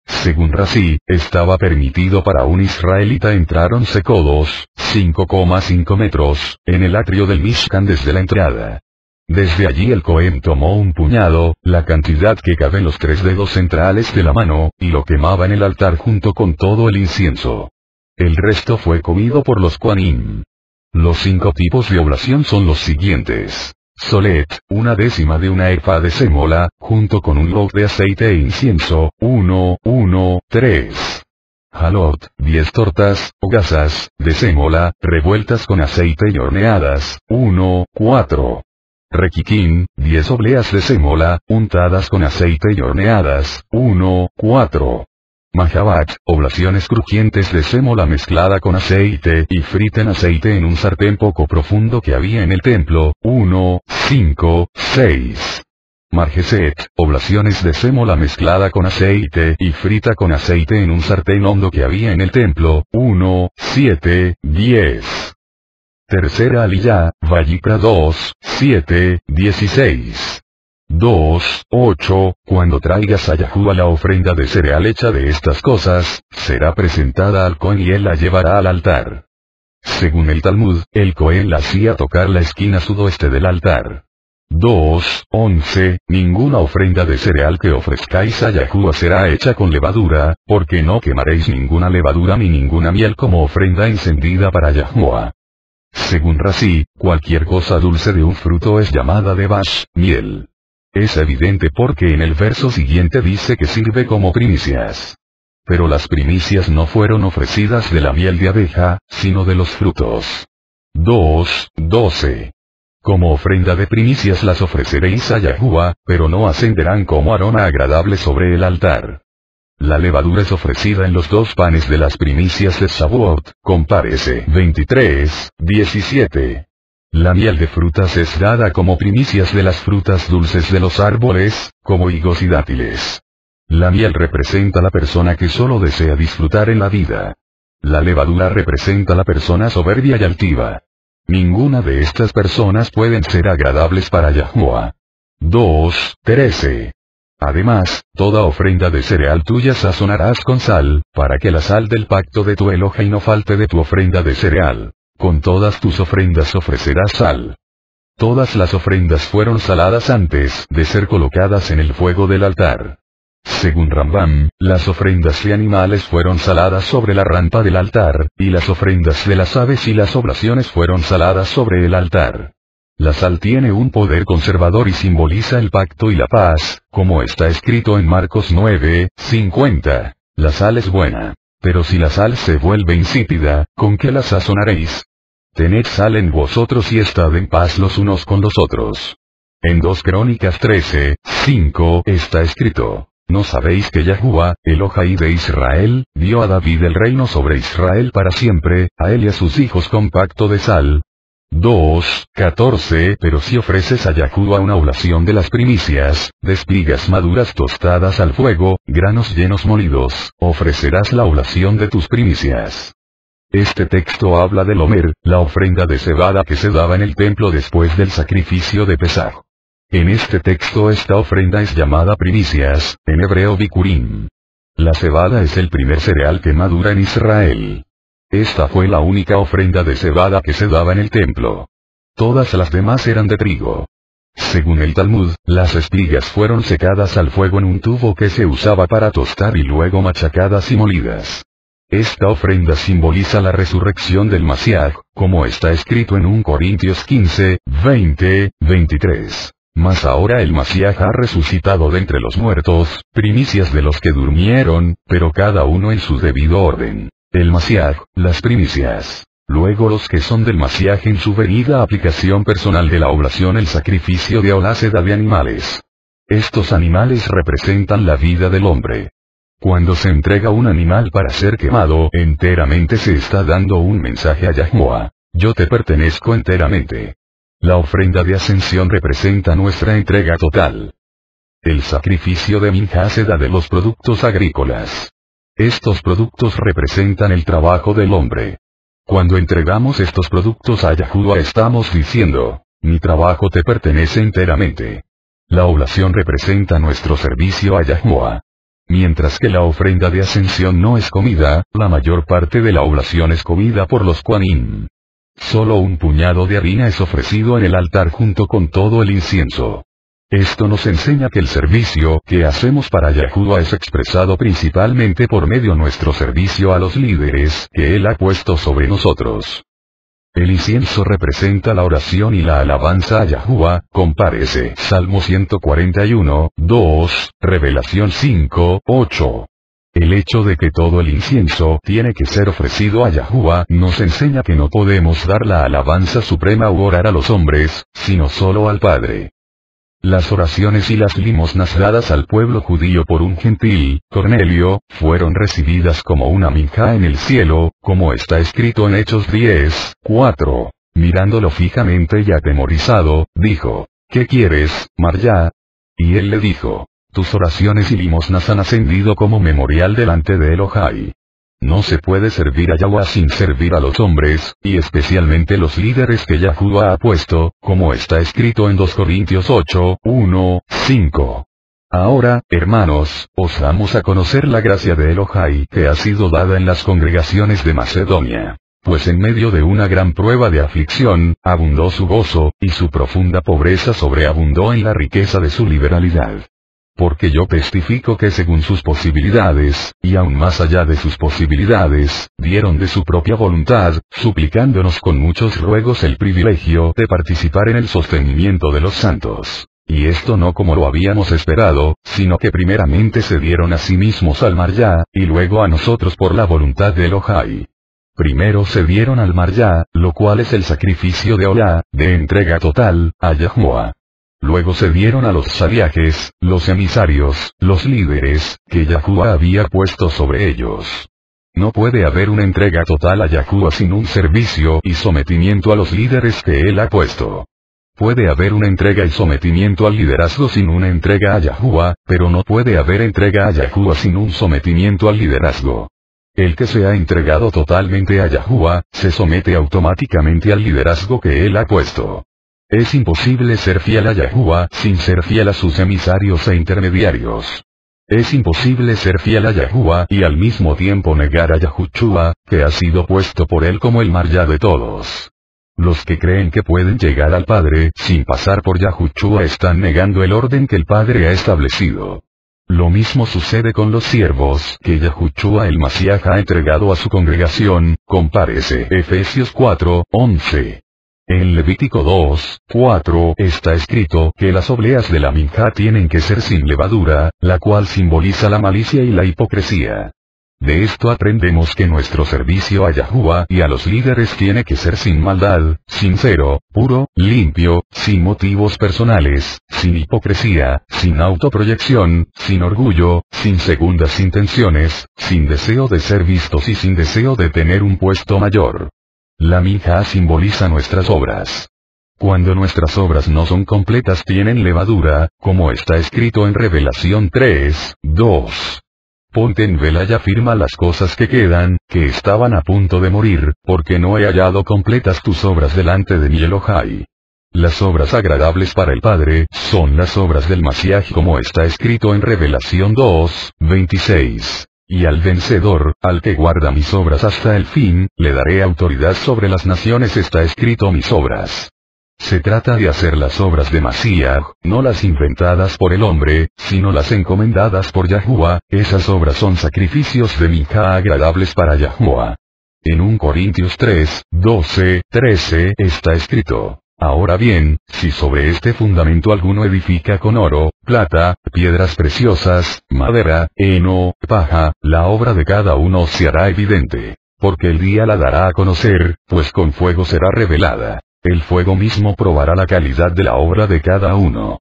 Según Razi, estaba permitido para un israelita entrar 11 codos, 5,5 metros, en el atrio del Mishkan desde la entrada. Desde allí el Cohen tomó un puñado, la cantidad que cabe en los 3 dedos centrales de la mano, y lo quemaba en el altar junto con todo el incienso. El resto fue comido por los Kohanim. Los 5 tipos de oblación son los siguientes. Solet, 1/10 de una efa de sémola, junto con un log de aceite e incienso, 3. Halot, 10 tortas, o gasas, de sémola, revueltas con aceite y horneadas, 4. Requiquín, 10 obleas de sémola, untadas con aceite y horneadas, 4. Mahabat, oblaciones crujientes de sémola mezclada con aceite y frita en aceite en un sartén poco profundo que había en el templo, 5, 6. Margeset, oblaciones de sémola mezclada con aceite y frita con aceite en un sartén hondo que había en el templo, 7, 10. Tercera Aliyá, Vayikra 2:7, 16. 2:8, cuando traigas a Yahuwah la ofrenda de cereal hecha de estas cosas, será presentada al Cohen y él la llevará al altar. Según el Talmud, el Cohen la hacía tocar la esquina sudoeste del altar. 2:11, ninguna ofrenda de cereal que ofrezcáis a Yahuwah será hecha con levadura, porque no quemaréis ninguna levadura ni ninguna miel como ofrenda encendida para Yahuwah. Según Razi, cualquier cosa dulce de un fruto es llamada devash, miel. Es evidente porque en el verso siguiente dice que sirve como primicias. Pero las primicias no fueron ofrecidas de la miel de abeja, sino de los frutos. 2:12. Como ofrenda de primicias las ofreceréis a Yahuwah, pero no ascenderán como aroma agradable sobre el altar. La levadura es ofrecida en los 2 panes de las primicias de Shavuot, compárese 23:17. La miel de frutas es dada como primicias de las frutas dulces de los árboles, como higos y dátiles. La miel representa la persona que solo desea disfrutar en la vida. La levadura representa la persona soberbia y altiva. Ninguna de estas personas pueden ser agradables para Yahuwah. 2:13. Además, toda ofrenda de cereal tuya sazonarás con sal, para que la sal del pacto de tu Elohim no falte de tu ofrenda de cereal. Con todas tus ofrendas ofrecerás sal. Todas las ofrendas fueron saladas antes de ser colocadas en el fuego del altar. Según Rambam, las ofrendas de animales fueron saladas sobre la rampa del altar, y las ofrendas de las aves y las oblaciones fueron saladas sobre el altar. La sal tiene un poder conservador y simboliza el pacto y la paz, como está escrito en Marcos 9:50. La sal es buena. Pero si la sal se vuelve insípida, ¿con qué la sazonaréis? Tened sal en vosotros y estad en paz los unos con los otros. En 2 Crónicas 13:5 está escrito: ¿No sabéis que Yahuwah, Elohim de Israel, dio a David el reino sobre Israel para siempre, a él y a sus hijos con pacto de sal? 2:14. Pero si ofreces a Yahuwah una oblación de las primicias, de espigas maduras tostadas al fuego, granos llenos molidos, ofrecerás la oblación de tus primicias. Este texto habla del Omer, la ofrenda de cebada que se daba en el templo después del sacrificio de Pesaj. En este texto esta ofrenda es llamada primicias, en hebreo bikurim. La cebada es el primer cereal que madura en Israel. Esta fue la única ofrenda de cebada que se daba en el templo. Todas las demás eran de trigo. Según el Talmud, las espigas fueron secadas al fuego en un tubo que se usaba para tostar y luego machacadas y molidas. Esta ofrenda simboliza la resurrección del Mashiach, como está escrito en 1 Corintios 15:20-23. Mas ahora el Mashiach ha resucitado de entre los muertos, primicias de los que durmieron, pero cada uno en su debido orden. El Mashiach, las primicias. Luego los que son del Mashiach en su venida aplicación personal de la oblación el sacrificio de Oláceda de animales. Estos animales representan la vida del hombre. Cuando se entrega un animal para ser quemado, enteramente se está dando un mensaje a Yahuwah: yo te pertenezco enteramente. La ofrenda de ascensión representa nuestra entrega total. El sacrificio de Minjá se da de los productos agrícolas. Estos productos representan el trabajo del hombre. Cuando entregamos estos productos a Yahuwah estamos diciendo: mi trabajo te pertenece enteramente. La oblación representa nuestro servicio a Yahuwah. Mientras que la ofrenda de ascensión no es comida, la mayor parte de la oblación es comida por los Kohanim. Solo un puñado de harina es ofrecido en el altar junto con todo el incienso. Esto nos enseña que el servicio que hacemos para Yahuwah es expresado principalmente por medio de nuestro servicio a los líderes que Él ha puesto sobre nosotros. El incienso representa la oración y la alabanza a Yahuwah, compárese Salmo 141:2, Revelación 5:8. El hecho de que todo el incienso tiene que ser ofrecido a Yahuwah nos enseña que no podemos dar la alabanza suprema u orar a los hombres, sino solo al Padre. Las oraciones y las limosnas dadas al pueblo judío por un gentil, Cornelio, fueron recibidas como una minjá en el cielo, como está escrito en Hechos 10:4. Mirándolo fijamente y atemorizado, dijo: ¿qué quieres, María? Y él le dijo: tus oraciones y limosnas han ascendido como memorial delante de Elohai. No se puede servir a Yahuwah sin servir a los hombres, y especialmente los líderes que Yahuwah ha puesto, como está escrito en 2 Corintios 8:1-5. Ahora, hermanos, os damos a conocer la gracia de Elohai que ha sido dada en las congregaciones de Macedonia. Pues en medio de una gran prueba de aflicción, abundó su gozo, y su profunda pobreza sobreabundó en la riqueza de su liberalidad. Porque yo testifico que según sus posibilidades, y aún más allá de sus posibilidades, dieron de su propia voluntad, suplicándonos con muchos ruegos el privilegio de participar en el sostenimiento de los santos. Y esto no como lo habíamos esperado, sino que primeramente se dieron a sí mismos al Marjá, y luego a nosotros por la voluntad de Elohai. Primero se dieron al Marjá, lo cual es el sacrificio de Olá, de entrega total, a Yahuwah. Luego se dieron a los saliajes, los emisarios, los líderes, que Yahuwah había puesto sobre ellos. No puede haber una entrega total a Yahuwah sin un servicio y sometimiento a los líderes que él ha puesto. Puede haber una entrega y sometimiento al liderazgo sin una entrega a Yahuwah, pero no puede haber entrega a Yahuwah sin un sometimiento al liderazgo. El que se ha entregado totalmente a Yahuwah, se somete automáticamente al liderazgo que él ha puesto. Es imposible ser fiel a Yahuwah sin ser fiel a sus emisarios e intermediarios. Es imposible ser fiel a Yahuwah y al mismo tiempo negar a Yahushua, que ha sido puesto por él como el Marjá de todos. Los que creen que pueden llegar al Padre sin pasar por Yahushua están negando el orden que el Padre ha establecido. Lo mismo sucede con los siervos que Yahushua el Mashiach ha entregado a su congregación, compárese Efesios 4:11. En Levítico 2:4 está escrito que las obleas de la minjá tienen que ser sin levadura, la cual simboliza la malicia y la hipocresía. De esto aprendemos que nuestro servicio a Yahuwah y a los líderes tiene que ser sin maldad, sincero, puro, limpio, sin motivos personales, sin hipocresía, sin autoproyección, sin orgullo, sin segundas intenciones, sin deseo de ser vistos y sin deseo de tener un puesto mayor. La minjá simboliza nuestras obras. Cuando nuestras obras no son completas tienen levadura, como está escrito en Revelación 3:2. Ponte en vela y afirma las cosas que quedan, que estaban a punto de morir, porque no he hallado completas tus obras delante de mi Elohai. Las obras agradables para el Padre, son las obras del Mashiach como está escrito en Revelación 2:26. Y al vencedor, al que guarda mis obras hasta el fin, le daré autoridad sobre las naciones está escrito mis obras. Se trata de hacer las obras de Mashiach, no las inventadas por el hombre, sino las encomendadas por Yahuwah, esas obras son sacrificios de minjá agradables para Yahuwah. En 1 Corintios 3:12-13 está escrito. Ahora bien, si sobre este fundamento alguno edifica con oro, plata, piedras preciosas, madera, heno, paja, la obra de cada uno se hará evidente. Porque el día la dará a conocer, pues con fuego será revelada. El fuego mismo probará la calidad de la obra de cada uno.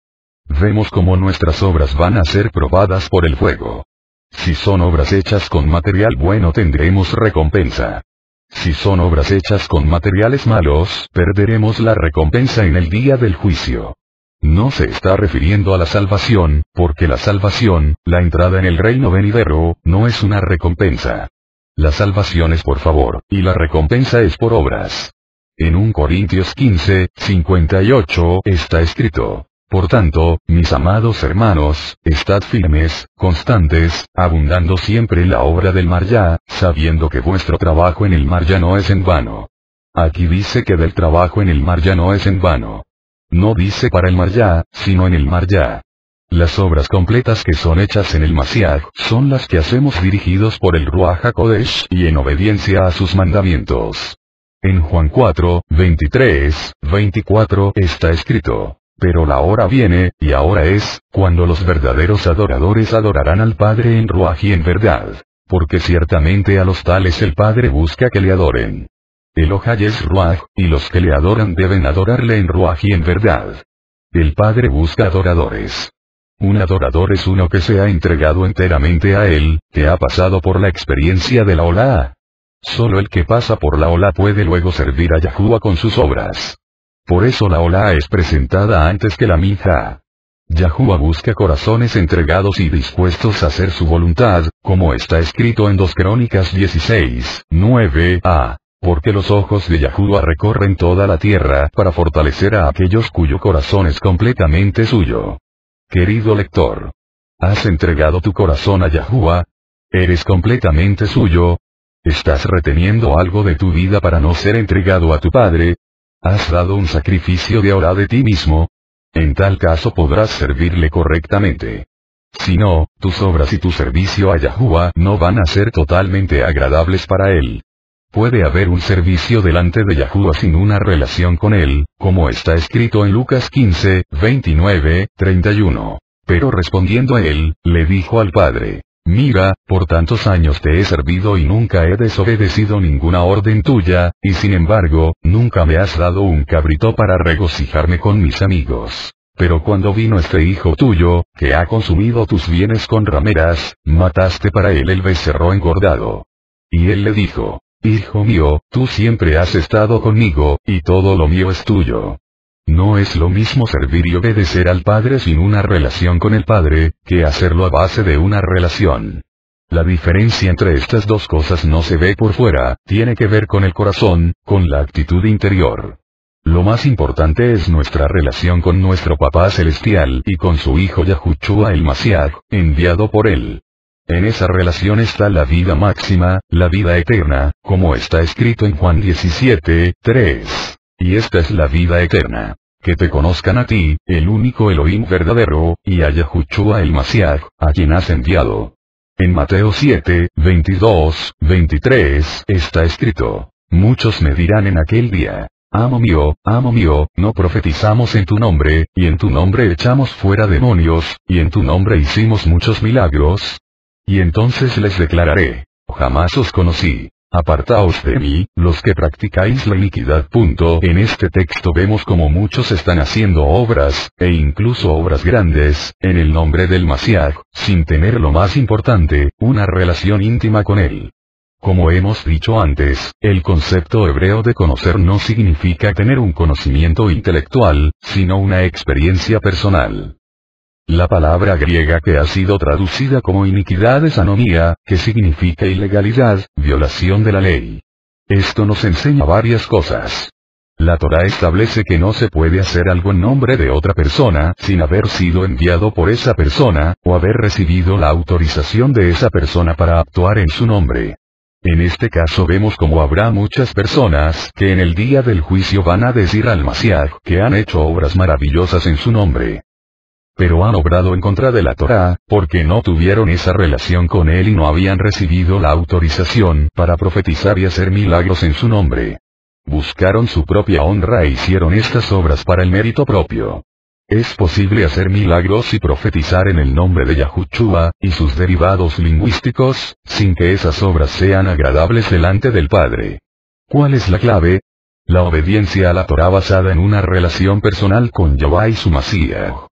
Vemos cómo nuestras obras van a ser probadas por el fuego. Si son obras hechas con material bueno tendremos recompensa. Si son obras hechas con materiales malos, perderemos la recompensa en el día del juicio. No se está refiriendo a la salvación, porque la salvación, la entrada en el reino venidero, no es una recompensa. La salvación es por favor, y la recompensa es por obras. En 1 Corintios 15:58 está escrito. Por tanto, mis amados hermanos, estad firmes, constantes, abundando siempre en la obra del Marjá, sabiendo que vuestro trabajo en el Marjá no es en vano. Aquí dice que del trabajo en el Marjá no es en vano. No dice para el Marjá, sino en el Marjá. Las obras completas que son hechas en el Mashiach son las que hacemos dirigidos por el Ruach HaKodesh y en obediencia a sus mandamientos. En Juan 4:23-24 está escrito. Pero la hora viene, y ahora es, cuando los verdaderos adoradores adorarán al Padre en Ruach y en verdad. Porque ciertamente a los tales el Padre busca que le adoren. Elohai es Ruach, y los que le adoran deben adorarle en Ruach y en verdad. El Padre busca adoradores. Un adorador es uno que se ha entregado enteramente a él, que ha pasado por la experiencia de la Olá. Solo el que pasa por la Olá puede luego servir a Yahuwah con sus obras. Por eso la Olá es presentada antes que la minjá. Yahuwah busca corazones entregados y dispuestos a hacer su voluntad, como está escrito en 2 Crónicas 16:9a. Porque los ojos de Yahuwah recorren toda la tierra para fortalecer a aquellos cuyo corazón es completamente suyo. Querido lector, ¿has entregado tu corazón a Yahuwah? ¿Eres completamente suyo? ¿Estás reteniendo algo de tu vida para no ser entregado a tu Padre? ¿Has dado un sacrificio de Olá de ti mismo? En tal caso podrás servirle correctamente. Si no, tus obras y tu servicio a Yahuwah no van a ser totalmente agradables para él. Puede haber un servicio delante de Yahuwah sin una relación con él, como está escrito en Lucas 15, 29, 31. Pero respondiendo él, le dijo al padre: Mira, por tantos años te he servido y nunca he desobedecido ninguna orden tuya, y sin embargo, nunca me has dado un cabrito para regocijarme con mis amigos. Pero cuando vino este hijo tuyo, que ha consumido tus bienes con rameras, mataste para él el becerro engordado. Y él le dijo: Hijo mío, tú siempre has estado conmigo, y todo lo mío es tuyo. No es lo mismo servir y obedecer al Padre sin una relación con el Padre, que hacerlo a base de una relación. La diferencia entre estas dos cosas no se ve por fuera, tiene que ver con el corazón, con la actitud interior. Lo más importante es nuestra relación con nuestro Papá Celestial y con su Hijo Yahushua el Mashiach, enviado por él. En esa relación está la vida máxima, la vida eterna, como está escrito en Juan 17, 3. Y esta es la vida eterna: que te conozcan a ti, el único Elohim verdadero, y a Yahushua el Mashiach, a quien has enviado. En Mateo 7, 22, 23, está escrito: Muchos me dirán en aquel día: Amo mío, no profetizamos en tu nombre, y en tu nombre echamos fuera demonios, y en tu nombre hicimos muchos milagros. Y entonces les declararé: Jamás os conocí. Apartaos de mí, los que practicáis la iniquidad. En este texto vemos como muchos están haciendo obras, e incluso obras grandes, en el nombre del Mashiach, sin tener lo más importante, una relación íntima con él. Como hemos dicho antes, el concepto hebreo de conocer no significa tener un conocimiento intelectual, sino una experiencia personal. La palabra griega que ha sido traducida como iniquidad es anomía, que significa ilegalidad, violación de la ley. Esto nos enseña varias cosas. La Torá establece que no se puede hacer algo en nombre de otra persona sin haber sido enviado por esa persona, o haber recibido la autorización de esa persona para actuar en su nombre. En este caso vemos como habrá muchas personas que en el día del juicio van a decir al Mashiach que han hecho obras maravillosas en su nombre. Pero han obrado en contra de la Torá, porque no tuvieron esa relación con él y no habían recibido la autorización para profetizar y hacer milagros en su nombre. Buscaron su propia honra e hicieron estas obras para el mérito propio. Es posible hacer milagros y profetizar en el nombre de Yahushua, y sus derivados lingüísticos, sin que esas obras sean agradables delante del Padre. ¿Cuál es la clave? La obediencia a la Torá basada en una relación personal con Yahweh y su Mashiach.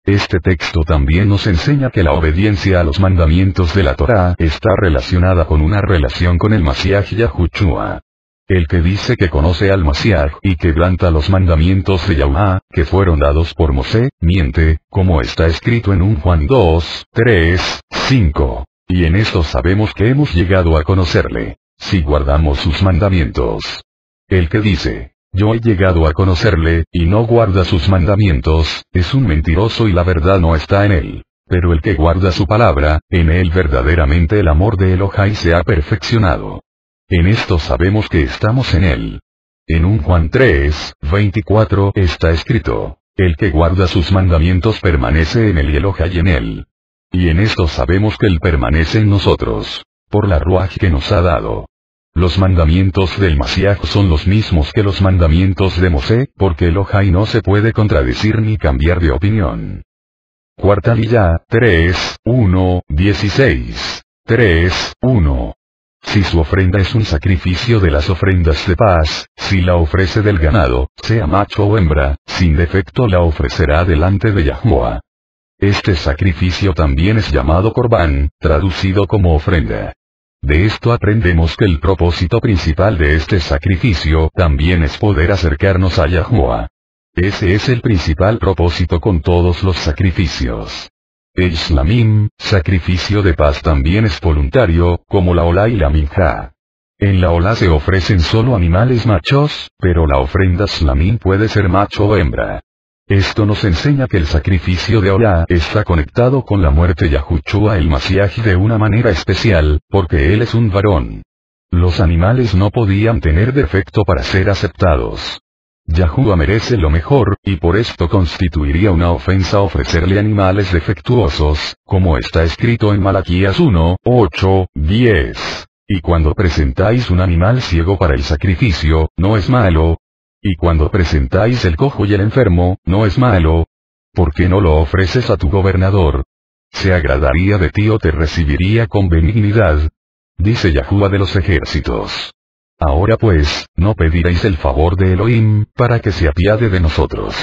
Este texto también nos enseña que la obediencia a los mandamientos de la Torá está relacionada con una relación con el Mashiach Yahushua. El que dice que conoce al Mashiach y quebranta los mandamientos de Yahweh, que fueron dados por Mosé, miente, como está escrito en 1 Juan 2, 3, 5. Y en esto sabemos que hemos llegado a conocerle, si guardamos sus mandamientos. El que dice: Yo he llegado a conocerle, y no guarda sus mandamientos, es un mentiroso y la verdad no está en él. Pero el que guarda su palabra, en él verdaderamente el amor de Elohai se ha perfeccionado. En esto sabemos que estamos en él. En 1 Juan 3, 24 está escrito: El que guarda sus mandamientos permanece en él y Elohai en él. Y en esto sabemos que él permanece en nosotros, por la Ruaj que nos ha dado. Los mandamientos del Mashiach son los mismos que los mandamientos de Mosé, porque Elohai no se puede contradecir ni cambiar de opinión. Cuarta Liyá, 3, 1, 16. 3, 1. Si su ofrenda es un sacrificio de las ofrendas de paz, si la ofrece del ganado, sea macho o hembra, sin defecto la ofrecerá delante de Yahuwah. Este sacrificio también es llamado Corbán, traducido como ofrenda. De esto aprendemos que el propósito principal de este sacrificio también es poder acercarnos a Yahuwah. Ese es el principal propósito con todos los sacrificios. El Shlamim, sacrificio de paz, también es voluntario, como la Olá y la Minjá. En la Olá se ofrecen solo animales machos, pero la ofrenda Shlamim puede ser macho o hembra. Esto nos enseña que el sacrificio de Olá está conectado con la muerte de Yahushua el Mashiach de una manera especial, porque él es un varón. Los animales no podían tener defecto para ser aceptados. Yahuwah merece lo mejor, y por esto constituiría una ofensa ofrecerle animales defectuosos, como está escrito en Malaquías 1, 8, 10. Y cuando presentáis un animal ciego para el sacrificio, no es malo. Y cuando presentáis el cojo y el enfermo, no es malo. ¿Por qué no lo ofreces a tu gobernador? ¿Se agradaría de ti o te recibiría con benignidad? Dice Yahuwah de los ejércitos. Ahora pues, no pediréis el favor de Elohim, para que se apiade de nosotros.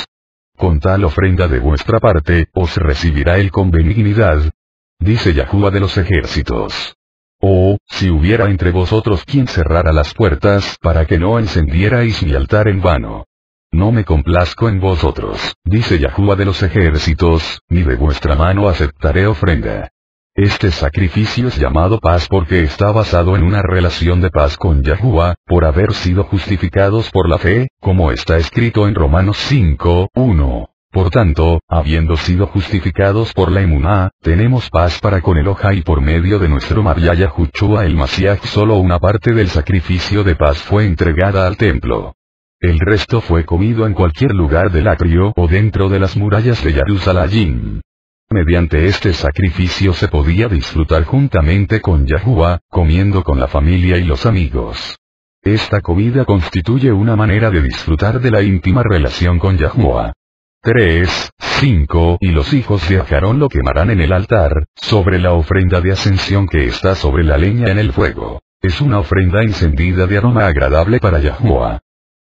Con tal ofrenda de vuestra parte, os recibirá él con benignidad. Dice Yahuwah de los ejércitos. Oh, si hubiera entre vosotros quien cerrara las puertas, para que no encendierais mi altar en vano. No me complazco en vosotros, dice Yahuwah de los ejércitos, ni de vuestra mano aceptaré ofrenda. Este sacrificio es llamado paz porque está basado en una relación de paz con Yahuwah, por haber sido justificados por la fe, como está escrito en Romanos 5, 1. Por tanto, habiendo sido justificados por la emuná, tenemos paz para con Elohá y por medio de nuestro María Yahushua el Mashiach solo una parte del sacrificio de paz fue entregada al templo. El resto fue comido en cualquier lugar del atrio o dentro de las murallas de Jerusalén. Mediante este sacrificio se podía disfrutar juntamente con Yahuwah, comiendo con la familia y los amigos. Esta comida constituye una manera de disfrutar de la íntima relación con Yahuwah. 3, 5 Y los hijos de Aarón lo quemarán en el altar, sobre la ofrenda de ascensión que está sobre la leña en el fuego. Es una ofrenda encendida de aroma agradable para Yahuwah.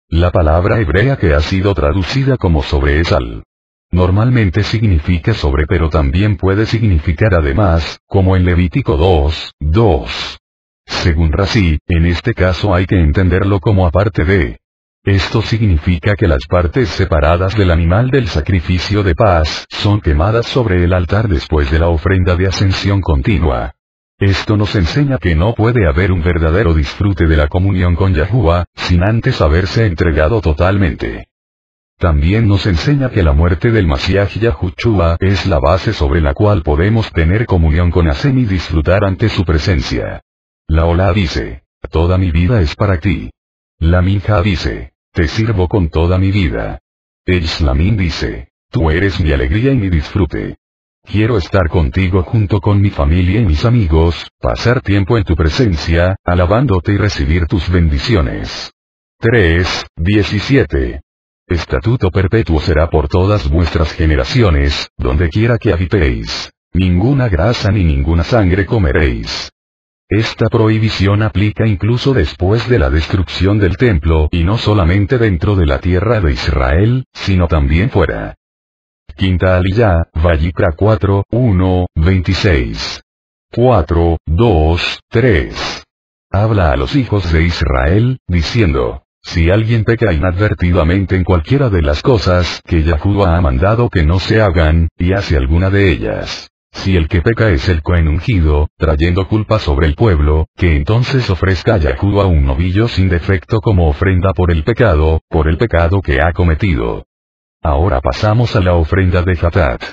La palabra hebrea que ha sido traducida como sobre es al. Normalmente significa sobre pero también puede significar además, como en Levítico 2, 2. Según Rashi, en este caso hay que entenderlo como aparte de. Esto significa que las partes separadas del animal del sacrificio de paz son quemadas sobre el altar después de la ofrenda de ascensión continua. Esto nos enseña que no puede haber un verdadero disfrute de la comunión con Yahuwah, sin antes haberse entregado totalmente. También nos enseña que la muerte del Mashiach Yahushua es la base sobre la cual podemos tener comunión con Hashem y disfrutar ante su presencia. La Olá dice, toda mi vida es para ti. La Minja dice, te sirvo con toda mi vida. El Shlamim dice, tú eres mi alegría y mi disfrute. Quiero estar contigo junto con mi familia y mis amigos, pasar tiempo en tu presencia, alabándote y recibir tus bendiciones. 3, 17. Estatuto perpetuo será por todas vuestras generaciones, donde quiera que habitéis. Ninguna grasa ni ninguna sangre comeréis. Esta prohibición aplica incluso después de la destrucción del templo y no solamente dentro de la tierra de Israel, sino también fuera. Quinta Aliyá, Vayikra 4, 1, 26. 4, 2, 3. Habla a los hijos de Israel, diciendo. Si alguien peca inadvertidamente en cualquiera de las cosas que Yahuwah ha mandado que no se hagan, y hace alguna de ellas. Si el que peca es el Cohen ungido, trayendo culpa sobre el pueblo, que entonces ofrezca a Yahuwah un novillo sin defecto como ofrenda por el pecado que ha cometido. Ahora pasamos a la ofrenda de Hatat.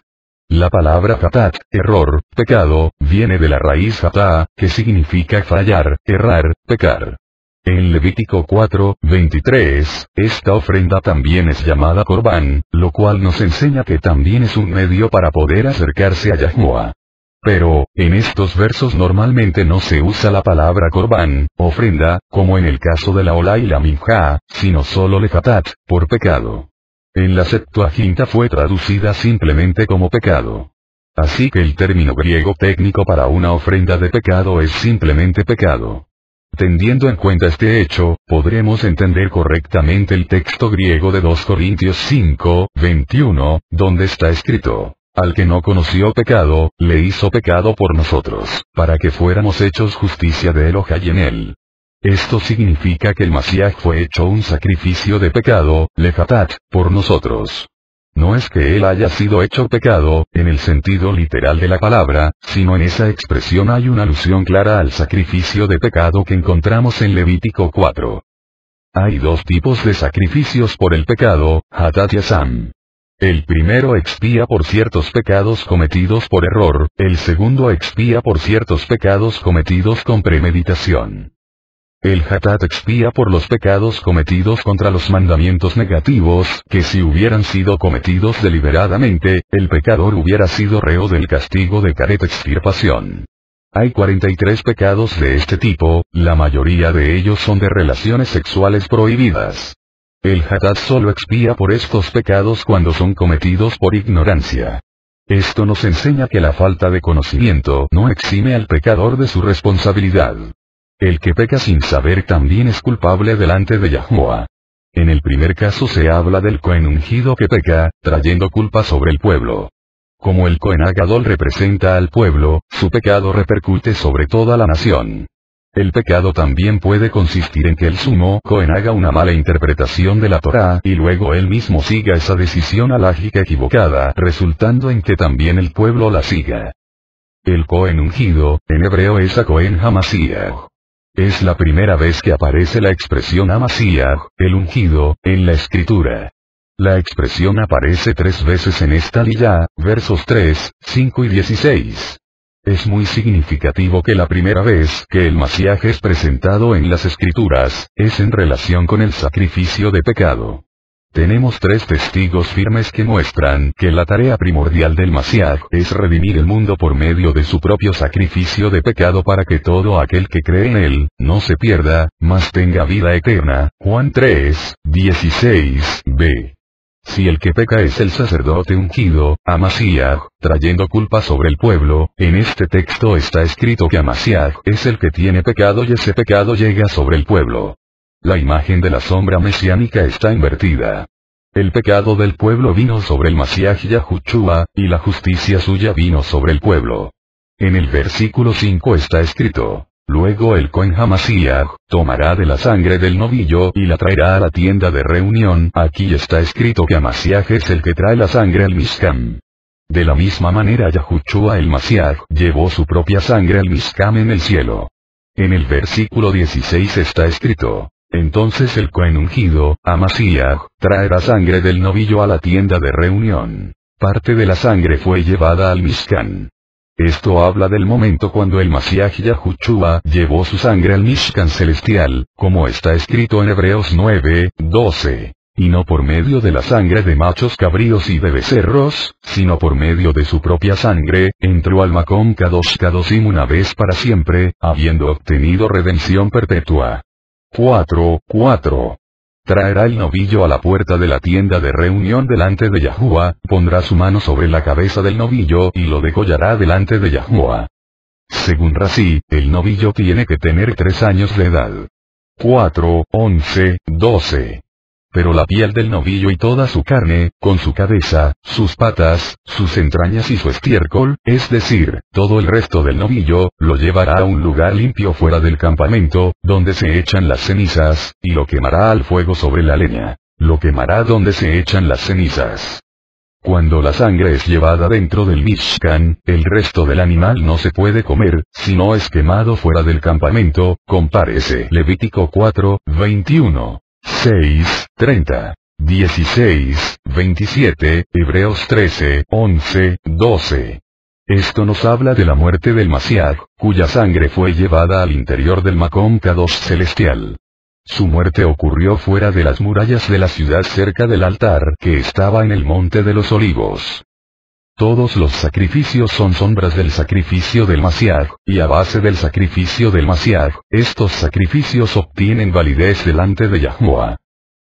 La palabra Hatat, error, pecado, viene de la raíz Hatá, que significa fallar, errar, pecar. En Levítico 4, 23, esta ofrenda también es llamada Corbán, lo cual nos enseña que también es un medio para poder acercarse a Yahuwah. Pero, en estos versos normalmente no se usa la palabra Corbán, ofrenda, como en el caso de la Olá y la Minjá, sino solo Lehatat, por pecado. En la Septuaginta fue traducida simplemente como pecado. Así que el término griego técnico para una ofrenda de pecado es simplemente pecado. Teniendo en cuenta este hecho, podremos entender correctamente el texto griego de 2 Corintios 5, 21, donde está escrito, al que no conoció pecado, le hizo pecado por nosotros, para que fuéramos hechos justicia de Elohá en él. Esto significa que el Mashiach fue hecho un sacrificio de pecado, lehatat, por nosotros. No es que él haya sido hecho pecado, en el sentido literal de la palabra, sino en esa expresión hay una alusión clara al sacrificio de pecado que encontramos en Levítico 4. Hay dos tipos de sacrificios por el pecado, Hatat y Asam. El primero expía por ciertos pecados cometidos por error, el segundo expía por ciertos pecados cometidos con premeditación. El hatat expía por los pecados cometidos contra los mandamientos negativos, que si hubieran sido cometidos deliberadamente, el pecador hubiera sido reo del castigo de caret extirpación. Hay 43 pecados de este tipo, la mayoría de ellos son de relaciones sexuales prohibidas. El hatat solo expía por estos pecados cuando son cometidos por ignorancia. Esto nos enseña que la falta de conocimiento no exime al pecador de su responsabilidad. El que peca sin saber también es culpable delante de Yahuwah. En el primer caso se habla del Cohen ungido que peca, trayendo culpa sobre el pueblo. Como el Cohen Agadol representa al pueblo, su pecado repercute sobre toda la nación. El pecado también puede consistir en que el sumo Cohen haga una mala interpretación de la Torá y luego él mismo siga esa decisión halágica equivocada, resultando en que también el pueblo la siga. El Cohen ungido, en hebreo es Cohen HaMashiach. Es la primera vez que aparece la expresión HaMashiach, el ungido, en la escritura. La expresión aparece 3 veces en esta liyá, versos 3, 5 y 16. Es muy significativo que la primera vez que el Mashiach es presentado en las escrituras, es en relación con el sacrificio de pecado. Tenemos 3 testigos firmes que muestran que la tarea primordial del Mashiach es redimir el mundo por medio de su propio sacrificio de pecado para que todo aquel que cree en él, no se pierda, mas tenga vida eterna. Juan 3, 16b. Si el que peca es el sacerdote ungido, Amashiach, trayendo culpa sobre el pueblo, en este texto está escrito que Amashiach es el que tiene pecado y ese pecado llega sobre el pueblo. La imagen de la sombra mesiánica está invertida. El pecado del pueblo vino sobre el Mashiach Yahushua, y la justicia suya vino sobre el pueblo. En el versículo 5 está escrito: luego el Cohen HaMashiach tomará de la sangre del novillo y la traerá a la tienda de reunión. Aquí está escrito que Amashiach es el que trae la sangre al Mishkan. De la misma manera Yahushua el Mashiach llevó su propia sangre al Mishkan en el cielo. En el versículo 16 está escrito: entonces el Cohen ungido, Amashiach, traerá sangre del novillo a la tienda de reunión. Parte de la sangre fue llevada al Mishkan. Esto habla del momento cuando el Mashiach Yahushua llevó su sangre al Mishkan celestial, como está escrito en Hebreos 9, 12. Y no por medio de la sangre de machos cabríos y de becerros, sino por medio de su propia sangre, entró al Makom Kadosh Kadoshim una vez para siempre, habiendo obtenido redención perpetua. 4. Traerá el novillo a la puerta de la tienda de reunión delante de Yahuwah, pondrá su mano sobre la cabeza del novillo y lo degollará delante de Yahuwah. Según Rashi, el novillo tiene que tener 3 años de edad. 4, 11, 12. Pero la piel del novillo y toda su carne, con su cabeza, sus patas, sus entrañas y su estiércol, es decir, todo el resto del novillo, lo llevará a un lugar limpio fuera del campamento, donde se echan las cenizas, y lo quemará al fuego sobre la leña. Lo quemará donde se echan las cenizas. Cuando la sangre es llevada dentro del Mishkan, el resto del animal no se puede comer, si no es quemado fuera del campamento. Compárese Levítico 4, 21. 6, 30, 16, 27, Hebreos 13, 11, 12. Esto nos habla de la muerte del Mashiach, cuya sangre fue llevada al interior del Makom Kadosh celestial. Su muerte ocurrió fuera de las murallas de la ciudad cerca del altar que estaba en el Monte de los Olivos. Todos los sacrificios son sombras del sacrificio del Mashiach, y a base del sacrificio del Mashiach, estos sacrificios obtienen validez delante de Yahuwah.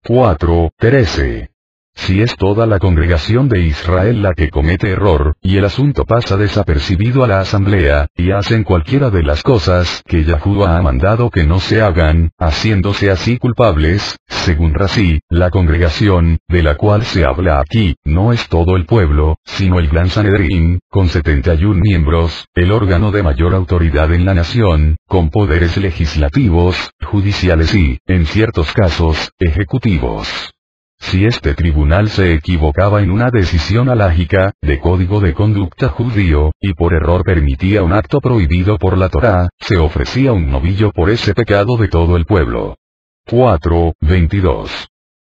4, 13. Si es toda la congregación de Israel la que comete error, y el asunto pasa desapercibido a la asamblea, y hacen cualquiera de las cosas que Yahuwah ha mandado que no se hagan, haciéndose así culpables, según Rashi, la congregación, de la cual se habla aquí, no es todo el pueblo, sino el Gran Sanedrín, con 71 miembros, el órgano de mayor autoridad en la nación, con poderes legislativos, judiciales y, en ciertos casos, ejecutivos. Si este tribunal se equivocaba en una decisión halágica, de código de conducta judío, y por error permitía un acto prohibido por la Torá, se ofrecía un novillo por ese pecado de todo el pueblo. 4, 22.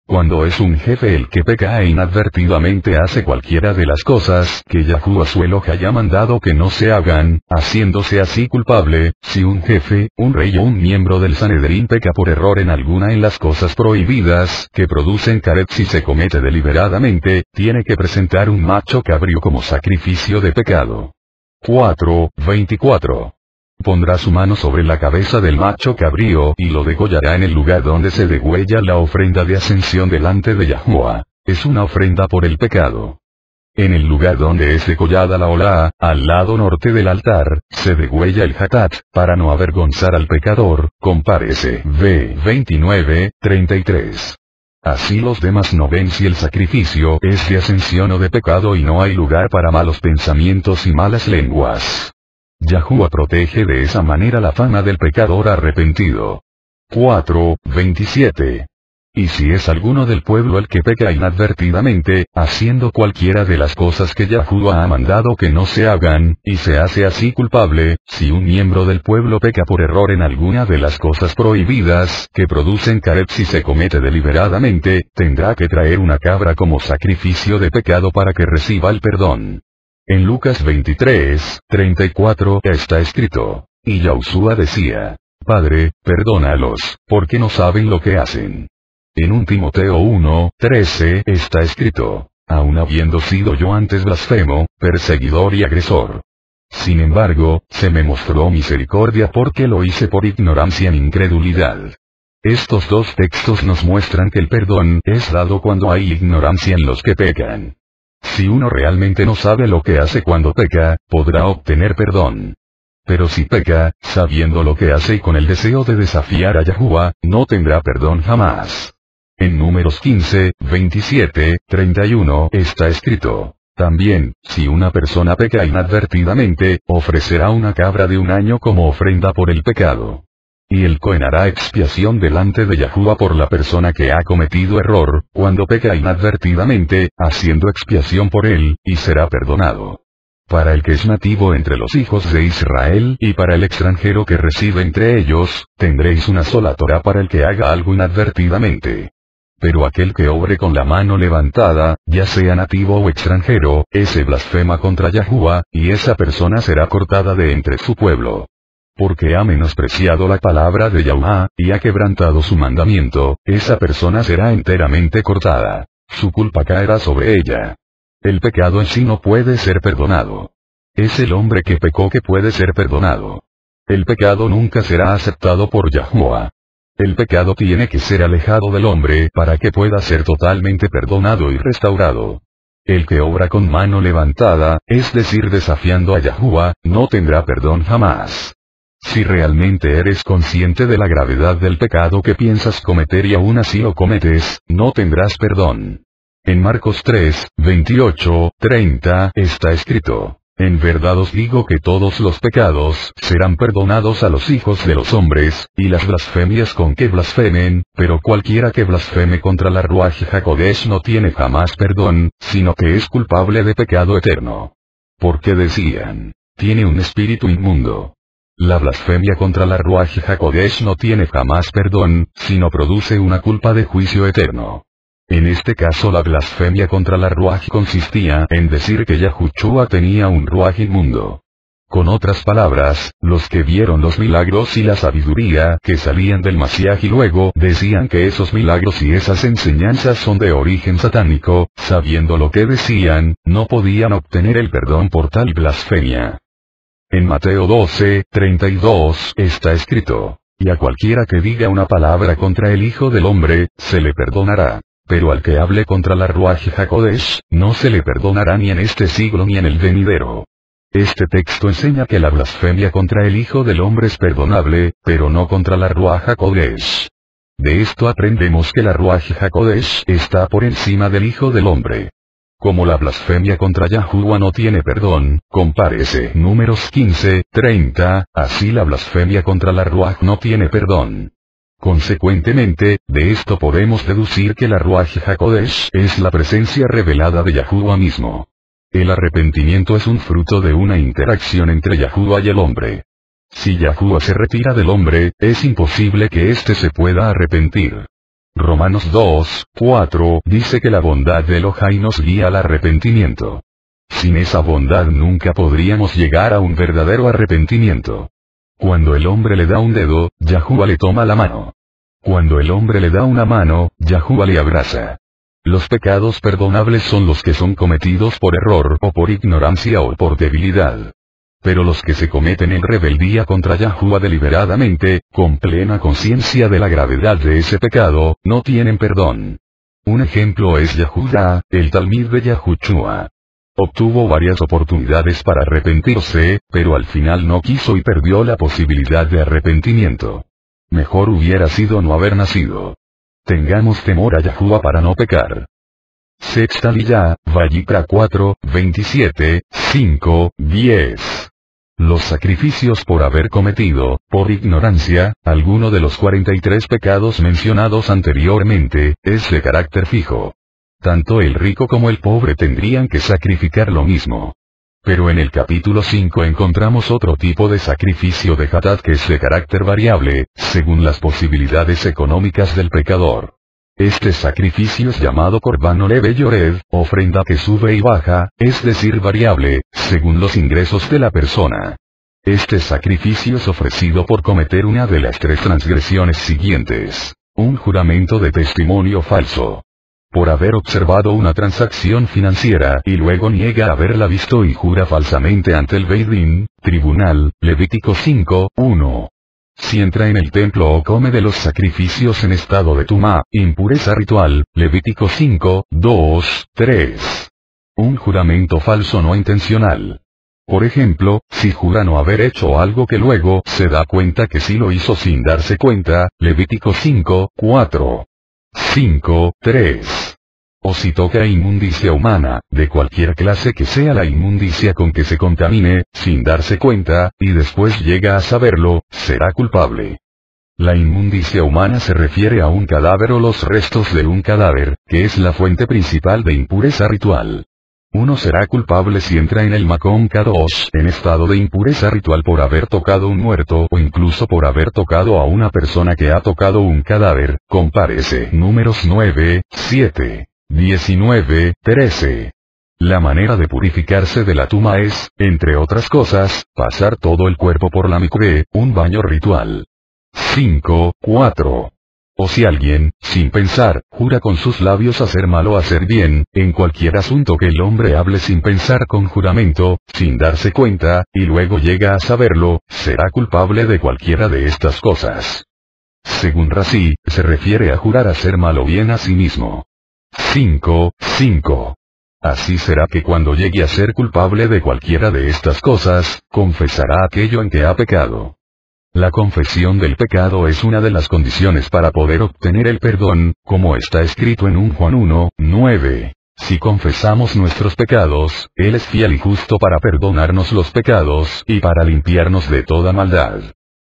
Cuando es un jefe el que peca e inadvertidamente hace cualquiera de las cosas que Yahuwah su Elohá haya mandado que no se hagan, haciéndose así culpable, si un jefe, un rey o un miembro del Sanedrín peca por error en alguna en las cosas prohibidas que producen caret si se comete deliberadamente, tiene que presentar un macho cabrío como sacrificio de pecado. 4:24. Pondrá su mano sobre la cabeza del macho cabrío y lo degollará en el lugar donde se degüella la ofrenda de ascensión delante de Yahuwah. Es una ofrenda por el pecado. En el lugar donde es degollada la olá, al lado norte del altar, se degüella el hatat, para no avergonzar al pecador, compárese v 29:33. Así los demás no ven si el sacrificio es de ascensión o de pecado y no hay lugar para malos pensamientos y malas lenguas. Yahuwah protege de esa manera la fama del pecador arrepentido. 4:27. Y si es alguno del pueblo el que peca inadvertidamente, haciendo cualquiera de las cosas que Yahuwah ha mandado que no se hagan, y se hace así culpable, si un miembro del pueblo peca por error en alguna de las cosas prohibidas que producen caret si se comete deliberadamente, tendrá que traer una cabra como sacrificio de pecado para que reciba el perdón. En Lucas 23:34 está escrito, y Yahushua decía, Padre, perdónalos, porque no saben lo que hacen. En 1 Timoteo 1:13 está escrito, aun habiendo sido yo antes blasfemo, perseguidor y agresor. Sin embargo, se me mostró misericordia porque lo hice por ignorancia e incredulidad. Estos dos textos nos muestran que el perdón es dado cuando hay ignorancia en los que pecan. Si uno realmente no sabe lo que hace cuando peca, podrá obtener perdón. Pero si peca, sabiendo lo que hace y con el deseo de desafiar a Yahuwah, no tendrá perdón jamás. En Números 15:27-31 está escrito, también, si una persona peca inadvertidamente, ofrecerá una cabra de un año como ofrenda por el pecado. Y el Cohen hará expiación delante de Yahuwah por la persona que ha cometido error, cuando peca inadvertidamente, haciendo expiación por él, y será perdonado. Para el que es nativo entre los hijos de Israel y para el extranjero que reside entre ellos, tendréis una sola Torá para el que haga algo inadvertidamente. Pero aquel que obre con la mano levantada, ya sea nativo o extranjero, ese blasfema contra Yahuwah, y esa persona será cortada de entre su pueblo. Porque ha menospreciado la palabra de Yahuwah, y ha quebrantado su mandamiento, esa persona será enteramente cortada. Su culpa caerá sobre ella. El pecado en sí no puede ser perdonado. Es el hombre que pecó que puede ser perdonado. El pecado nunca será aceptado por Yahuwah. El pecado tiene que ser alejado del hombre para que pueda ser totalmente perdonado y restaurado. El que obra con mano levantada, es decir desafiando a Yahuwah, no tendrá perdón jamás. Si realmente eres consciente de la gravedad del pecado que piensas cometer y aún así lo cometes, no tendrás perdón. En Marcos 3:28-30 está escrito, en verdad os digo que todos los pecados serán perdonados a los hijos de los hombres, y las blasfemias con que blasfemen, pero cualquiera que blasfeme contra la Ruach HaKodesh no tiene jamás perdón, sino que es culpable de pecado eterno. Porque decían, tiene un espíritu inmundo. La blasfemia contra la Ruach HaKodesh no tiene jamás perdón, sino produce una culpa de juicio eterno. En este caso la blasfemia contra la Ruach consistía en decir que Yahushua tenía un Ruach inmundo. Con otras palabras, los que vieron los milagros y la sabiduría que salían del Mashiach y luego decían que esos milagros y esas enseñanzas son de origen satánico, sabiendo lo que decían, no podían obtener el perdón por tal blasfemia. En Mateo 12:32 está escrito, y a cualquiera que diga una palabra contra el Hijo del Hombre, se le perdonará. Pero al que hable contra la Ruach HaKodesh, no se le perdonará ni en este siglo ni en el venidero. Este texto enseña que la blasfemia contra el Hijo del Hombre es perdonable, pero no contra la Ruach HaKodesh. De esto aprendemos que la Ruach HaKodesh está por encima del Hijo del Hombre. Como la blasfemia contra Yahuwah no tiene perdón, compárese Números 15:30, así la blasfemia contra la Ruach no tiene perdón. Consecuentemente, de esto podemos deducir que la Ruach HaKodesh es la presencia revelada de Yahuwah mismo. El arrepentimiento es un fruto de una interacción entre Yahuwah y el hombre. Si Yahuwah se retira del hombre, es imposible que éste se pueda arrepentir. Romanos 2:4 dice que la bondad de Elohai nos guía al arrepentimiento. Sin esa bondad nunca podríamos llegar a un verdadero arrepentimiento. Cuando el hombre le da un dedo, Yahuwah le toma la mano. Cuando el hombre le da una mano, Yahuwah le abraza. Los pecados perdonables son los que son cometidos por error o por ignorancia o por debilidad. Pero los que se cometen en rebeldía contra Yahuwah deliberadamente, con plena conciencia de la gravedad de ese pecado, no tienen perdón. Un ejemplo es Yahuda, el talmid de Yahushua. Obtuvo varias oportunidades para arrepentirse, pero al final no quiso y perdió la posibilidad de arrepentimiento. Mejor hubiera sido no haber nacido. Tengamos temor a Yahuwah para no pecar. Sexta Liyá, Vayikra 4, 27, 5, 10. Los sacrificios por haber cometido, por ignorancia, alguno de los 43 pecados mencionados anteriormente, es de carácter fijo. Tanto el rico como el pobre tendrían que sacrificar lo mismo. Pero en el capítulo 5 encontramos otro tipo de sacrificio de Hatat que es de carácter variable, según las posibilidades económicas del pecador. Este sacrificio es llamado Korban Oleve Yored, ofrenda que sube y baja, es decir variable, según los ingresos de la persona. Este sacrificio es ofrecido por cometer una de las 3 transgresiones siguientes. Un juramento de testimonio falso. Por haber observado una transacción financiera y luego niega haberla visto y jura falsamente ante el Beit Din, tribunal, Levítico 5, 1. Si entra en el templo o come de los sacrificios en estado de tumá, impureza ritual, Levítico 5, 2, 3. Un juramento falso no intencional. Por ejemplo, si jura no haber hecho algo que luego se da cuenta que sí lo hizo sin darse cuenta, Levítico 5, 4. 5, 3. O si toca inmundicia humana, de cualquier clase que sea la inmundicia con que se contamine, sin darse cuenta, y después llega a saberlo, será culpable. La inmundicia humana se refiere a un cadáver o los restos de un cadáver, que es la fuente principal de impureza ritual. Uno será culpable si entra en el Makom Kadosh en estado de impureza ritual por haber tocado un muerto o incluso por haber tocado a una persona que ha tocado un cadáver, compárese Números 9, 7, 19, 13. La manera de purificarse de la tuma es, entre otras cosas, pasar todo el cuerpo por la mikvé, un baño ritual. 5, 4. O si alguien, sin pensar, jura con sus labios hacer mal o hacer bien, en cualquier asunto que el hombre hable sin pensar con juramento, sin darse cuenta, y luego llega a saberlo, será culpable de cualquiera de estas cosas. Según Rashi, se refiere a jurar hacer mal o bien a sí mismo. 5, 5. Así será que cuando llegue a ser culpable de cualquiera de estas cosas, confesará aquello en que ha pecado. La confesión del pecado es una de las condiciones para poder obtener el perdón, como está escrito en 1 Juan 1, 9. Si confesamos nuestros pecados, Él es fiel y justo para perdonarnos los pecados y para limpiarnos de toda maldad.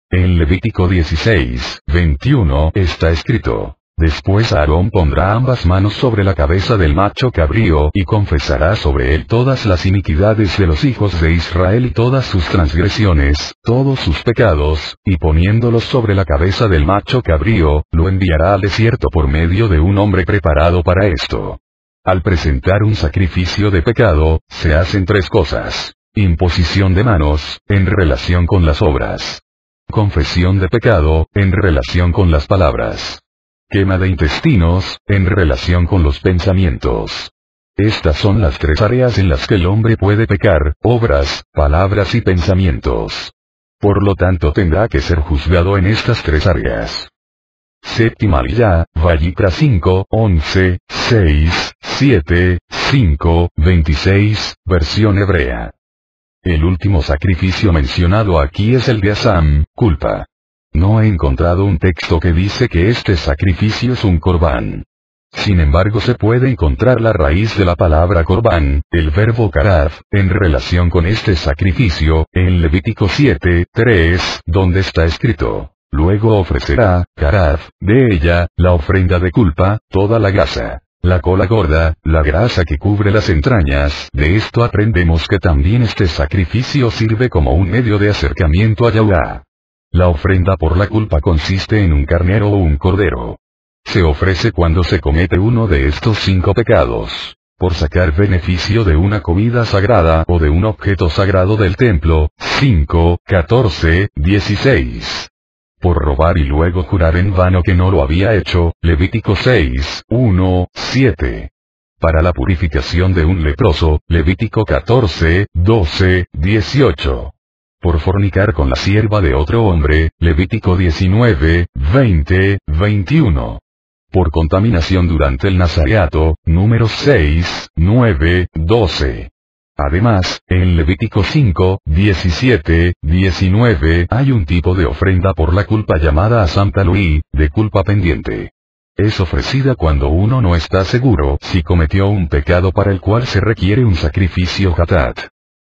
En Levítico 16, 21 está escrito. Después Aarón pondrá ambas manos sobre la cabeza del macho cabrío y confesará sobre él todas las iniquidades de los hijos de Israel y todas sus transgresiones, todos sus pecados, y poniéndolos sobre la cabeza del macho cabrío, lo enviará al desierto por medio de un hombre preparado para esto. Al presentar un sacrificio de pecado, se hacen 3 cosas. Imposición de manos, en relación con las obras. Confesión de pecado, en relación con las palabras. Quema de intestinos, en relación con los pensamientos. Estas son las 3 áreas en las que el hombre puede pecar, obras, palabras y pensamientos. Por lo tanto tendrá que ser juzgado en estas 3 áreas. Séptima Liyá, Vayikra 5, 11, 6, 7, 5, 26, versión hebrea. El último sacrificio mencionado aquí es el de Asam, culpa. No he encontrado un texto que dice que este sacrificio es un corbán. Sin embargo se puede encontrar la raíz de la palabra corbán, el verbo karaf, en relación con este sacrificio, en Levítico 7, 3, donde está escrito. Luego ofrecerá, karaf, de ella, la ofrenda de culpa, toda la grasa, la cola gorda, la grasa que cubre las entrañas. De esto aprendemos que también este sacrificio sirve como un medio de acercamiento a Yahuwah. La ofrenda por la culpa consiste en un carnero o un cordero. se ofrece cuando se comete uno de estos 5 pecados. Por sacar beneficio de una comida sagrada o de un objeto sagrado del templo, 5, 14, 16. Por robar y luego jurar en vano que no lo había hecho, Levítico 6, 1, 7. Para la purificación de un leproso, Levítico 14, 12, 18. Por fornicar con la sierva de otro hombre, Levítico 19, 20, 21. Por contaminación durante el nazareato, números 6, 9, 12. Además, en Levítico 5, 17, 19 hay un tipo de ofrenda por la culpa llamada Asam Talui, de culpa pendiente. Es ofrecida cuando uno no está seguro si cometió un pecado para el cual se requiere un sacrificio hatat.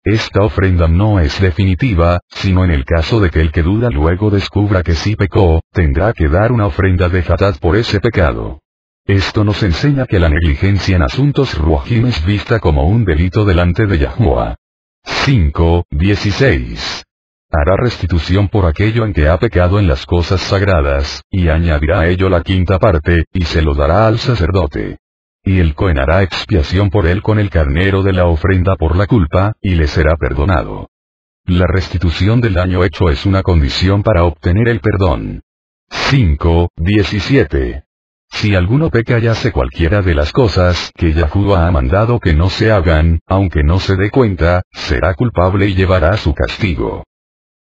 Esta ofrenda no es definitiva, sino en el caso de que el que duda luego descubra que sí pecó, tendrá que dar una ofrenda de hatat por ese pecado. Esto nos enseña que la negligencia en asuntos ruajim es vista como un delito delante de Yahuwah. 5, 16. Hará restitución por aquello en que ha pecado en las cosas sagradas, y añadirá a ello la quinta parte, y se lo dará al sacerdote. Y el Cohen hará expiación por él con el carnero de la ofrenda por la culpa, y le será perdonado. La restitución del daño hecho es una condición para obtener el perdón. 5, 17. Si alguno peca y hace cualquiera de las cosas que Yahuwah ha mandado que no se hagan, aunque no se dé cuenta, será culpable y llevará su castigo.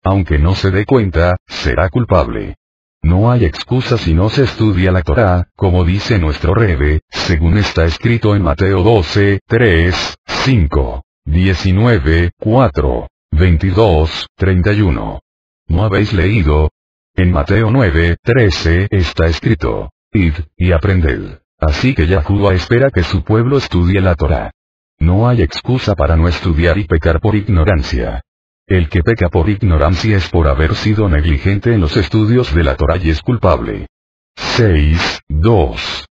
Aunque no se dé cuenta, será culpable. No hay excusa si no se estudia la Torá, como dice nuestro Rebbe, según está escrito en Mateo 12, 3, 5, 19, 4, 22, 31. ¿No habéis leído? En Mateo 9, 13 está escrito: Id, y aprended. Así que Yahuwah espera que su pueblo estudie la Torá. No hay excusa para no estudiar y pecar por ignorancia. El que peca por ignorancia es por haber sido negligente en los estudios de la Torá y es culpable. 6, 2.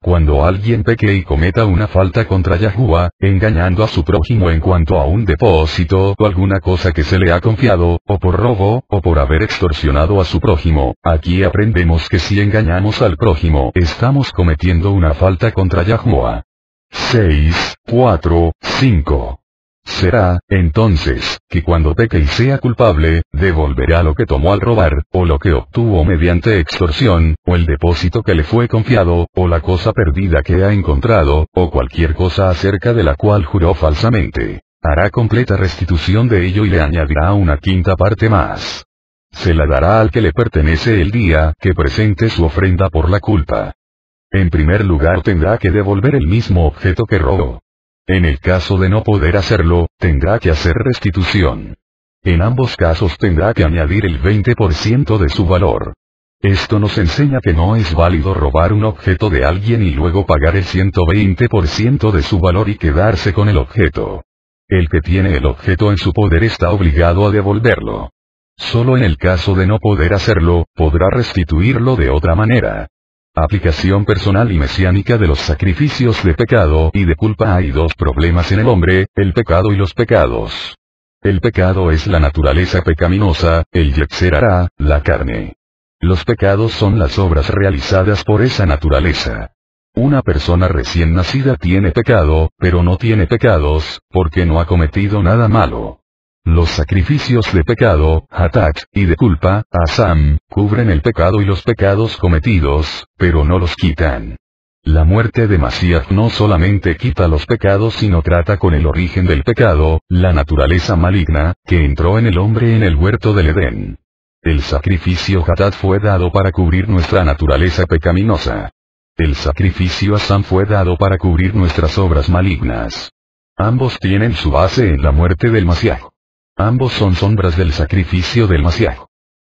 Cuando alguien peque y cometa una falta contra Yahuwah, engañando a su prójimo en cuanto a un depósito o alguna cosa que se le ha confiado, o por robo, o por haber extorsionado a su prójimo, aquí aprendemos que si engañamos al prójimo, estamos cometiendo una falta contra Yahuwah. 6, 4, 5. Será, entonces, que cuando peque y sea culpable, devolverá lo que tomó al robar, o lo que obtuvo mediante extorsión, o el depósito que le fue confiado, o la cosa perdida que ha encontrado, o cualquier cosa acerca de la cual juró falsamente. Hará completa restitución de ello y le añadirá una quinta parte más. Se la dará al que le pertenece el día que presente su ofrenda por la culpa. En primer lugar tendrá que devolver el mismo objeto que robó. En el caso de no poder hacerlo, tendrá que hacer restitución. En ambos casos tendrá que añadir el 20% de su valor. Esto nos enseña que no es válido robar un objeto de alguien y luego pagar el 120% de su valor y quedarse con el objeto. El que tiene el objeto en su poder está obligado a devolverlo. Solo en el caso de no poder hacerlo, podrá restituirlo de otra manera. Aplicación personal y mesiánica de los sacrificios de pecado y de culpa. Hay dos problemas en el hombre, el pecado y los pecados. El pecado es la naturaleza pecaminosa, el yetzer hará, la carne. Los pecados son las obras realizadas por esa naturaleza. Una persona recién nacida tiene pecado, pero no tiene pecados, porque no ha cometido nada malo. Los sacrificios de pecado, hatat, y de culpa, asam, cubren el pecado y los pecados cometidos, pero no los quitan. La muerte de Mashiach no solamente quita los pecados sino trata con el origen del pecado, la naturaleza maligna, que entró en el hombre en el huerto del Edén. El sacrificio hatat fue dado para cubrir nuestra naturaleza pecaminosa. El sacrificio asam fue dado para cubrir nuestras obras malignas. Ambos tienen su base en la muerte del Mashiach. Ambos son sombras del sacrificio del Mashiach.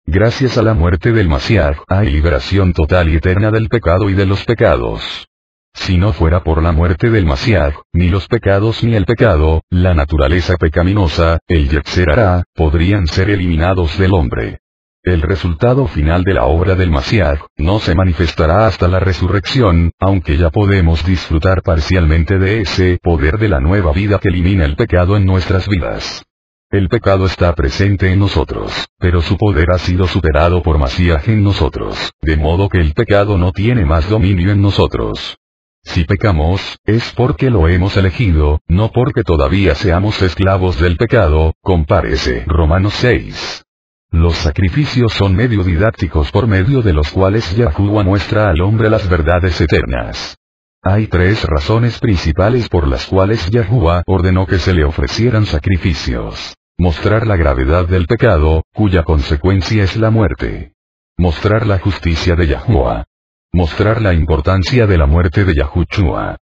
Gracias a la muerte del Mashiach hay liberación total y eterna del pecado y de los pecados. Si no fuera por la muerte del Mashiach, ni los pecados ni el pecado, la naturaleza pecaminosa, el yetzer hará, podrían ser eliminados del hombre. El resultado final de la obra del Mashiach no se manifestará hasta la resurrección, aunque ya podemos disfrutar parcialmente de ese poder de la nueva vida que elimina el pecado en nuestras vidas. El pecado está presente en nosotros, pero su poder ha sido superado por Mashiach en nosotros, de modo que el pecado no tiene más dominio en nosotros. Si pecamos, es porque lo hemos elegido, no porque todavía seamos esclavos del pecado, compárese Romanos 6. Los sacrificios son medios didácticos por medio de los cuales Yahuwah muestra al hombre las verdades eternas. Hay tres razones principales por las cuales Yahuwah ordenó que se le ofrecieran sacrificios. Mostrar la gravedad del pecado, cuya consecuencia es la muerte. Mostrar la justicia de Yahuwah. Mostrar la importancia de la muerte de Yahushua.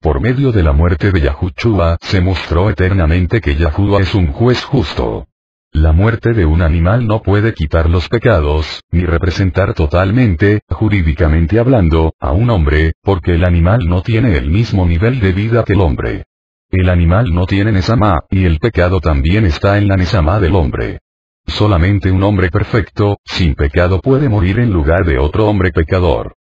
Por medio de la muerte de Yahushua se mostró eternamente que Yahuwah es un juez justo. La muerte de un animal no puede quitar los pecados, ni representar totalmente, jurídicamente hablando, a un hombre, porque el animal no tiene el mismo nivel de vida que el hombre. El animal no tiene Nesamá, y el pecado también está en la Nesamá del hombre. Solamente un hombre perfecto, sin pecado puede morir en lugar de otro hombre pecador.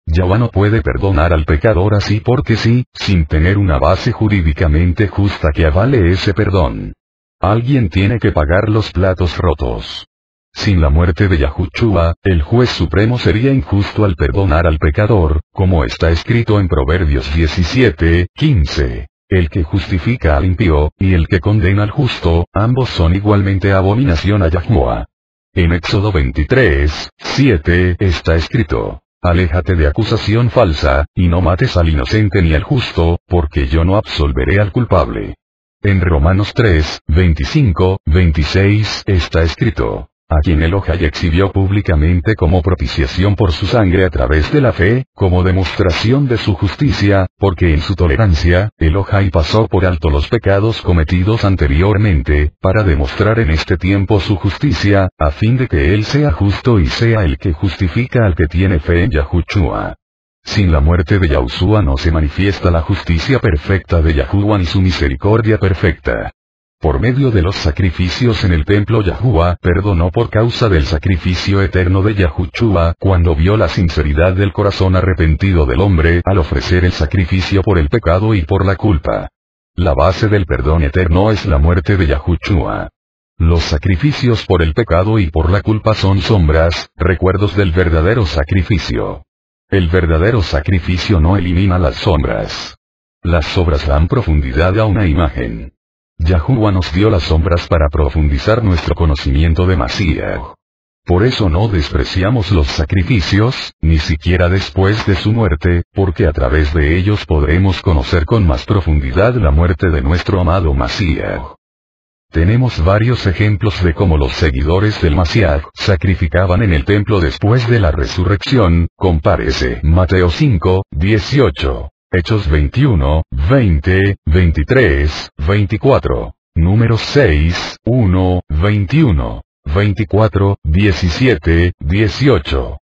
Yahuwah no puede perdonar al pecador así porque sí, sin tener una base jurídicamente justa que avale ese perdón. Alguien tiene que pagar los platos rotos. Sin la muerte de Yahushua, el juez supremo sería injusto al perdonar al pecador, como está escrito en Proverbios 17:15. El que justifica al impío, y el que condena al justo, ambos son igualmente abominación a Yahuwah. En Éxodo 23:7 está escrito: Aléjate de acusación falsa, y no mates al inocente ni al justo, porque yo no absolveré al culpable. En Romanos 3:25-26 está escrito: a quien Elohai exhibió públicamente como propiciación por su sangre a través de la fe, como demostración de su justicia, porque en su tolerancia, Elohai pasó por alto los pecados cometidos anteriormente, para demostrar en este tiempo su justicia, a fin de que él sea justo y sea el que justifica al que tiene fe en Yahushua. Sin la muerte de Yahushua no se manifiesta la justicia perfecta de Yahuwah ni su misericordia perfecta. Por medio de los sacrificios en el templo Yahuwah perdonó por causa del sacrificio eterno de Yahushua cuando vio la sinceridad del corazón arrepentido del hombre al ofrecer el sacrificio por el pecado y por la culpa. La base del perdón eterno es la muerte de Yahushua. Los sacrificios por el pecado y por la culpa son sombras, recuerdos del verdadero sacrificio. El verdadero sacrificio no elimina las sombras. Las sombras dan profundidad a una imagen. Yahuwah nos dio las sombras para profundizar nuestro conocimiento de Mashiach. Por eso no despreciamos los sacrificios, ni siquiera después de su muerte, porque a través de ellos podremos conocer con más profundidad la muerte de nuestro amado Mashiach. Tenemos varios ejemplos de cómo los seguidores del Mashiach sacrificaban en el templo después de la resurrección, compárese Mateo 5:18. Hechos 21, 20, 23, 24, Números 6, 1, 21, 24, 17, 18.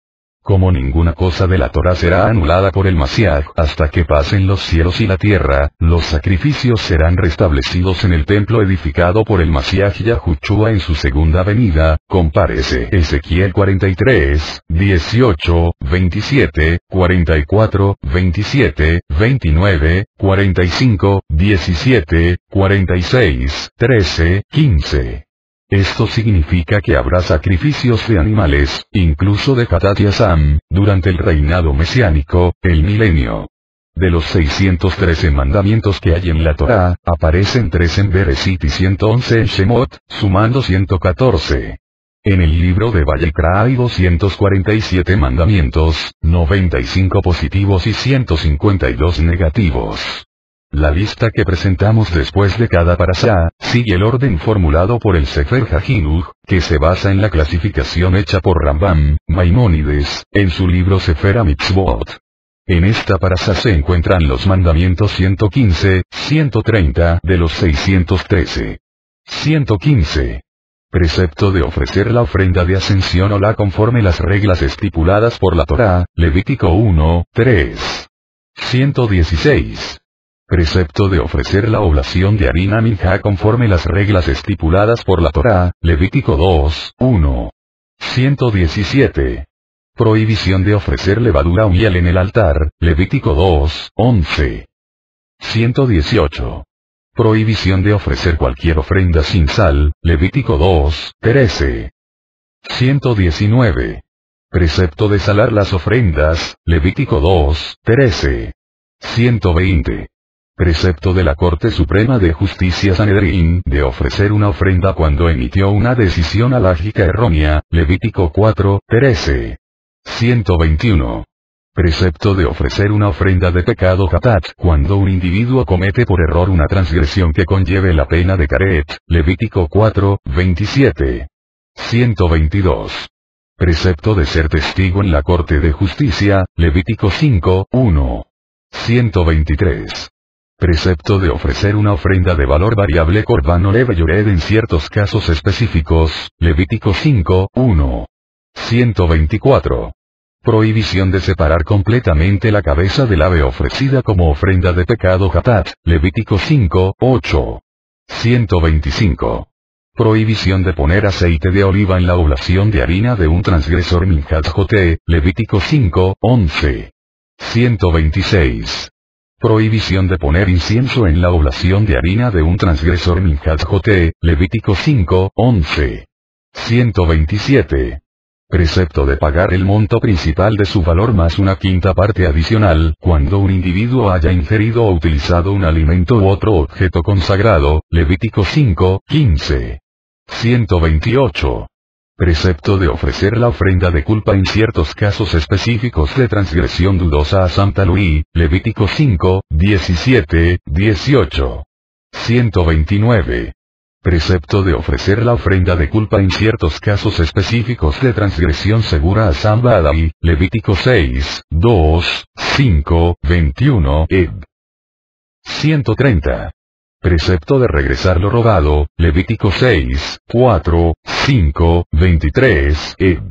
Como ninguna cosa de la Torá será anulada por el Mashiach hasta que pasen los cielos y la tierra, los sacrificios serán restablecidos en el templo edificado por el Mashiach Yahushua en su segunda venida, compárese Ezequiel 43, 18, 27, 44, 27, 29, 45, 17, 46, 13, 15. Esto significa que habrá sacrificios de animales, incluso de Hatat y Asam, durante el reinado mesiánico, el milenio. De los 613 mandamientos que hay en la Torá, aparecen 3 en Bereshit y 111 en Shemot, sumando 114. En el libro de Vayikra hay 247 mandamientos, 95 positivos y 152 negativos. La lista que presentamos después de cada parashá, sigue el orden formulado por el Sefer HaJinuj, que se basa en la clasificación hecha por Rambam, Maimónides, en su libro Sefer HaMitzvot. En esta parashá se encuentran los mandamientos 115, 130 de los 613. 115. Precepto de ofrecer la ofrenda de ascensión o la conforme las reglas estipuladas por la Torá, Levítico 1, 3. 116. Precepto de ofrecer la oblación de harina minjá conforme las reglas estipuladas por la Torá, Levítico 2, 1. 117. Prohibición de ofrecer levadura o miel en el altar, Levítico 2, 11. 118. Prohibición de ofrecer cualquier ofrenda sin sal, Levítico 2, 13. 119. Precepto de salar las ofrendas, Levítico 2, 13. 120. Precepto de la Corte Suprema de Justicia Sanedrín de ofrecer una ofrenda cuando emitió una decisión halágica errónea, Levítico 4, 13. 121. Precepto de ofrecer una ofrenda de pecado hatat cuando un individuo comete por error una transgresión que conlleve la pena de caret, Levítico 4, 27. 122. Precepto de ser testigo en la Corte de Justicia, Levítico 5, 1. 123. Precepto de ofrecer una ofrenda de valor variable Corban Oreb Yored en ciertos casos específicos, Levítico 5, 1. 124. Prohibición de separar completamente la cabeza del ave ofrecida como ofrenda de pecado hatat, Levítico 5, 8. 125. Prohibición de poner aceite de oliva en la oblación de harina de un transgresor minjat joté, Levítico 5, 11. 126. Prohibición de poner incienso en la oblación de harina de un transgresor minjat joté, Levítico 5, 11. 127. Precepto de pagar el monto principal de su valor más una quinta parte adicional, cuando un individuo haya ingerido o utilizado un alimento u otro objeto consagrado, Levítico 5, 15. 128. Precepto de ofrecer la ofrenda de culpa en ciertos casos específicos de transgresión dudosa a Santa Luí, Levítico 5, 17, 18. 129. Precepto de ofrecer la ofrenda de culpa en ciertos casos específicos de transgresión segura a Samba Adai, Levítico 6, 2, 5, 21, ed. 130. Precepto de regresar lo robado, Levítico 6, 4, 5, 23, ed.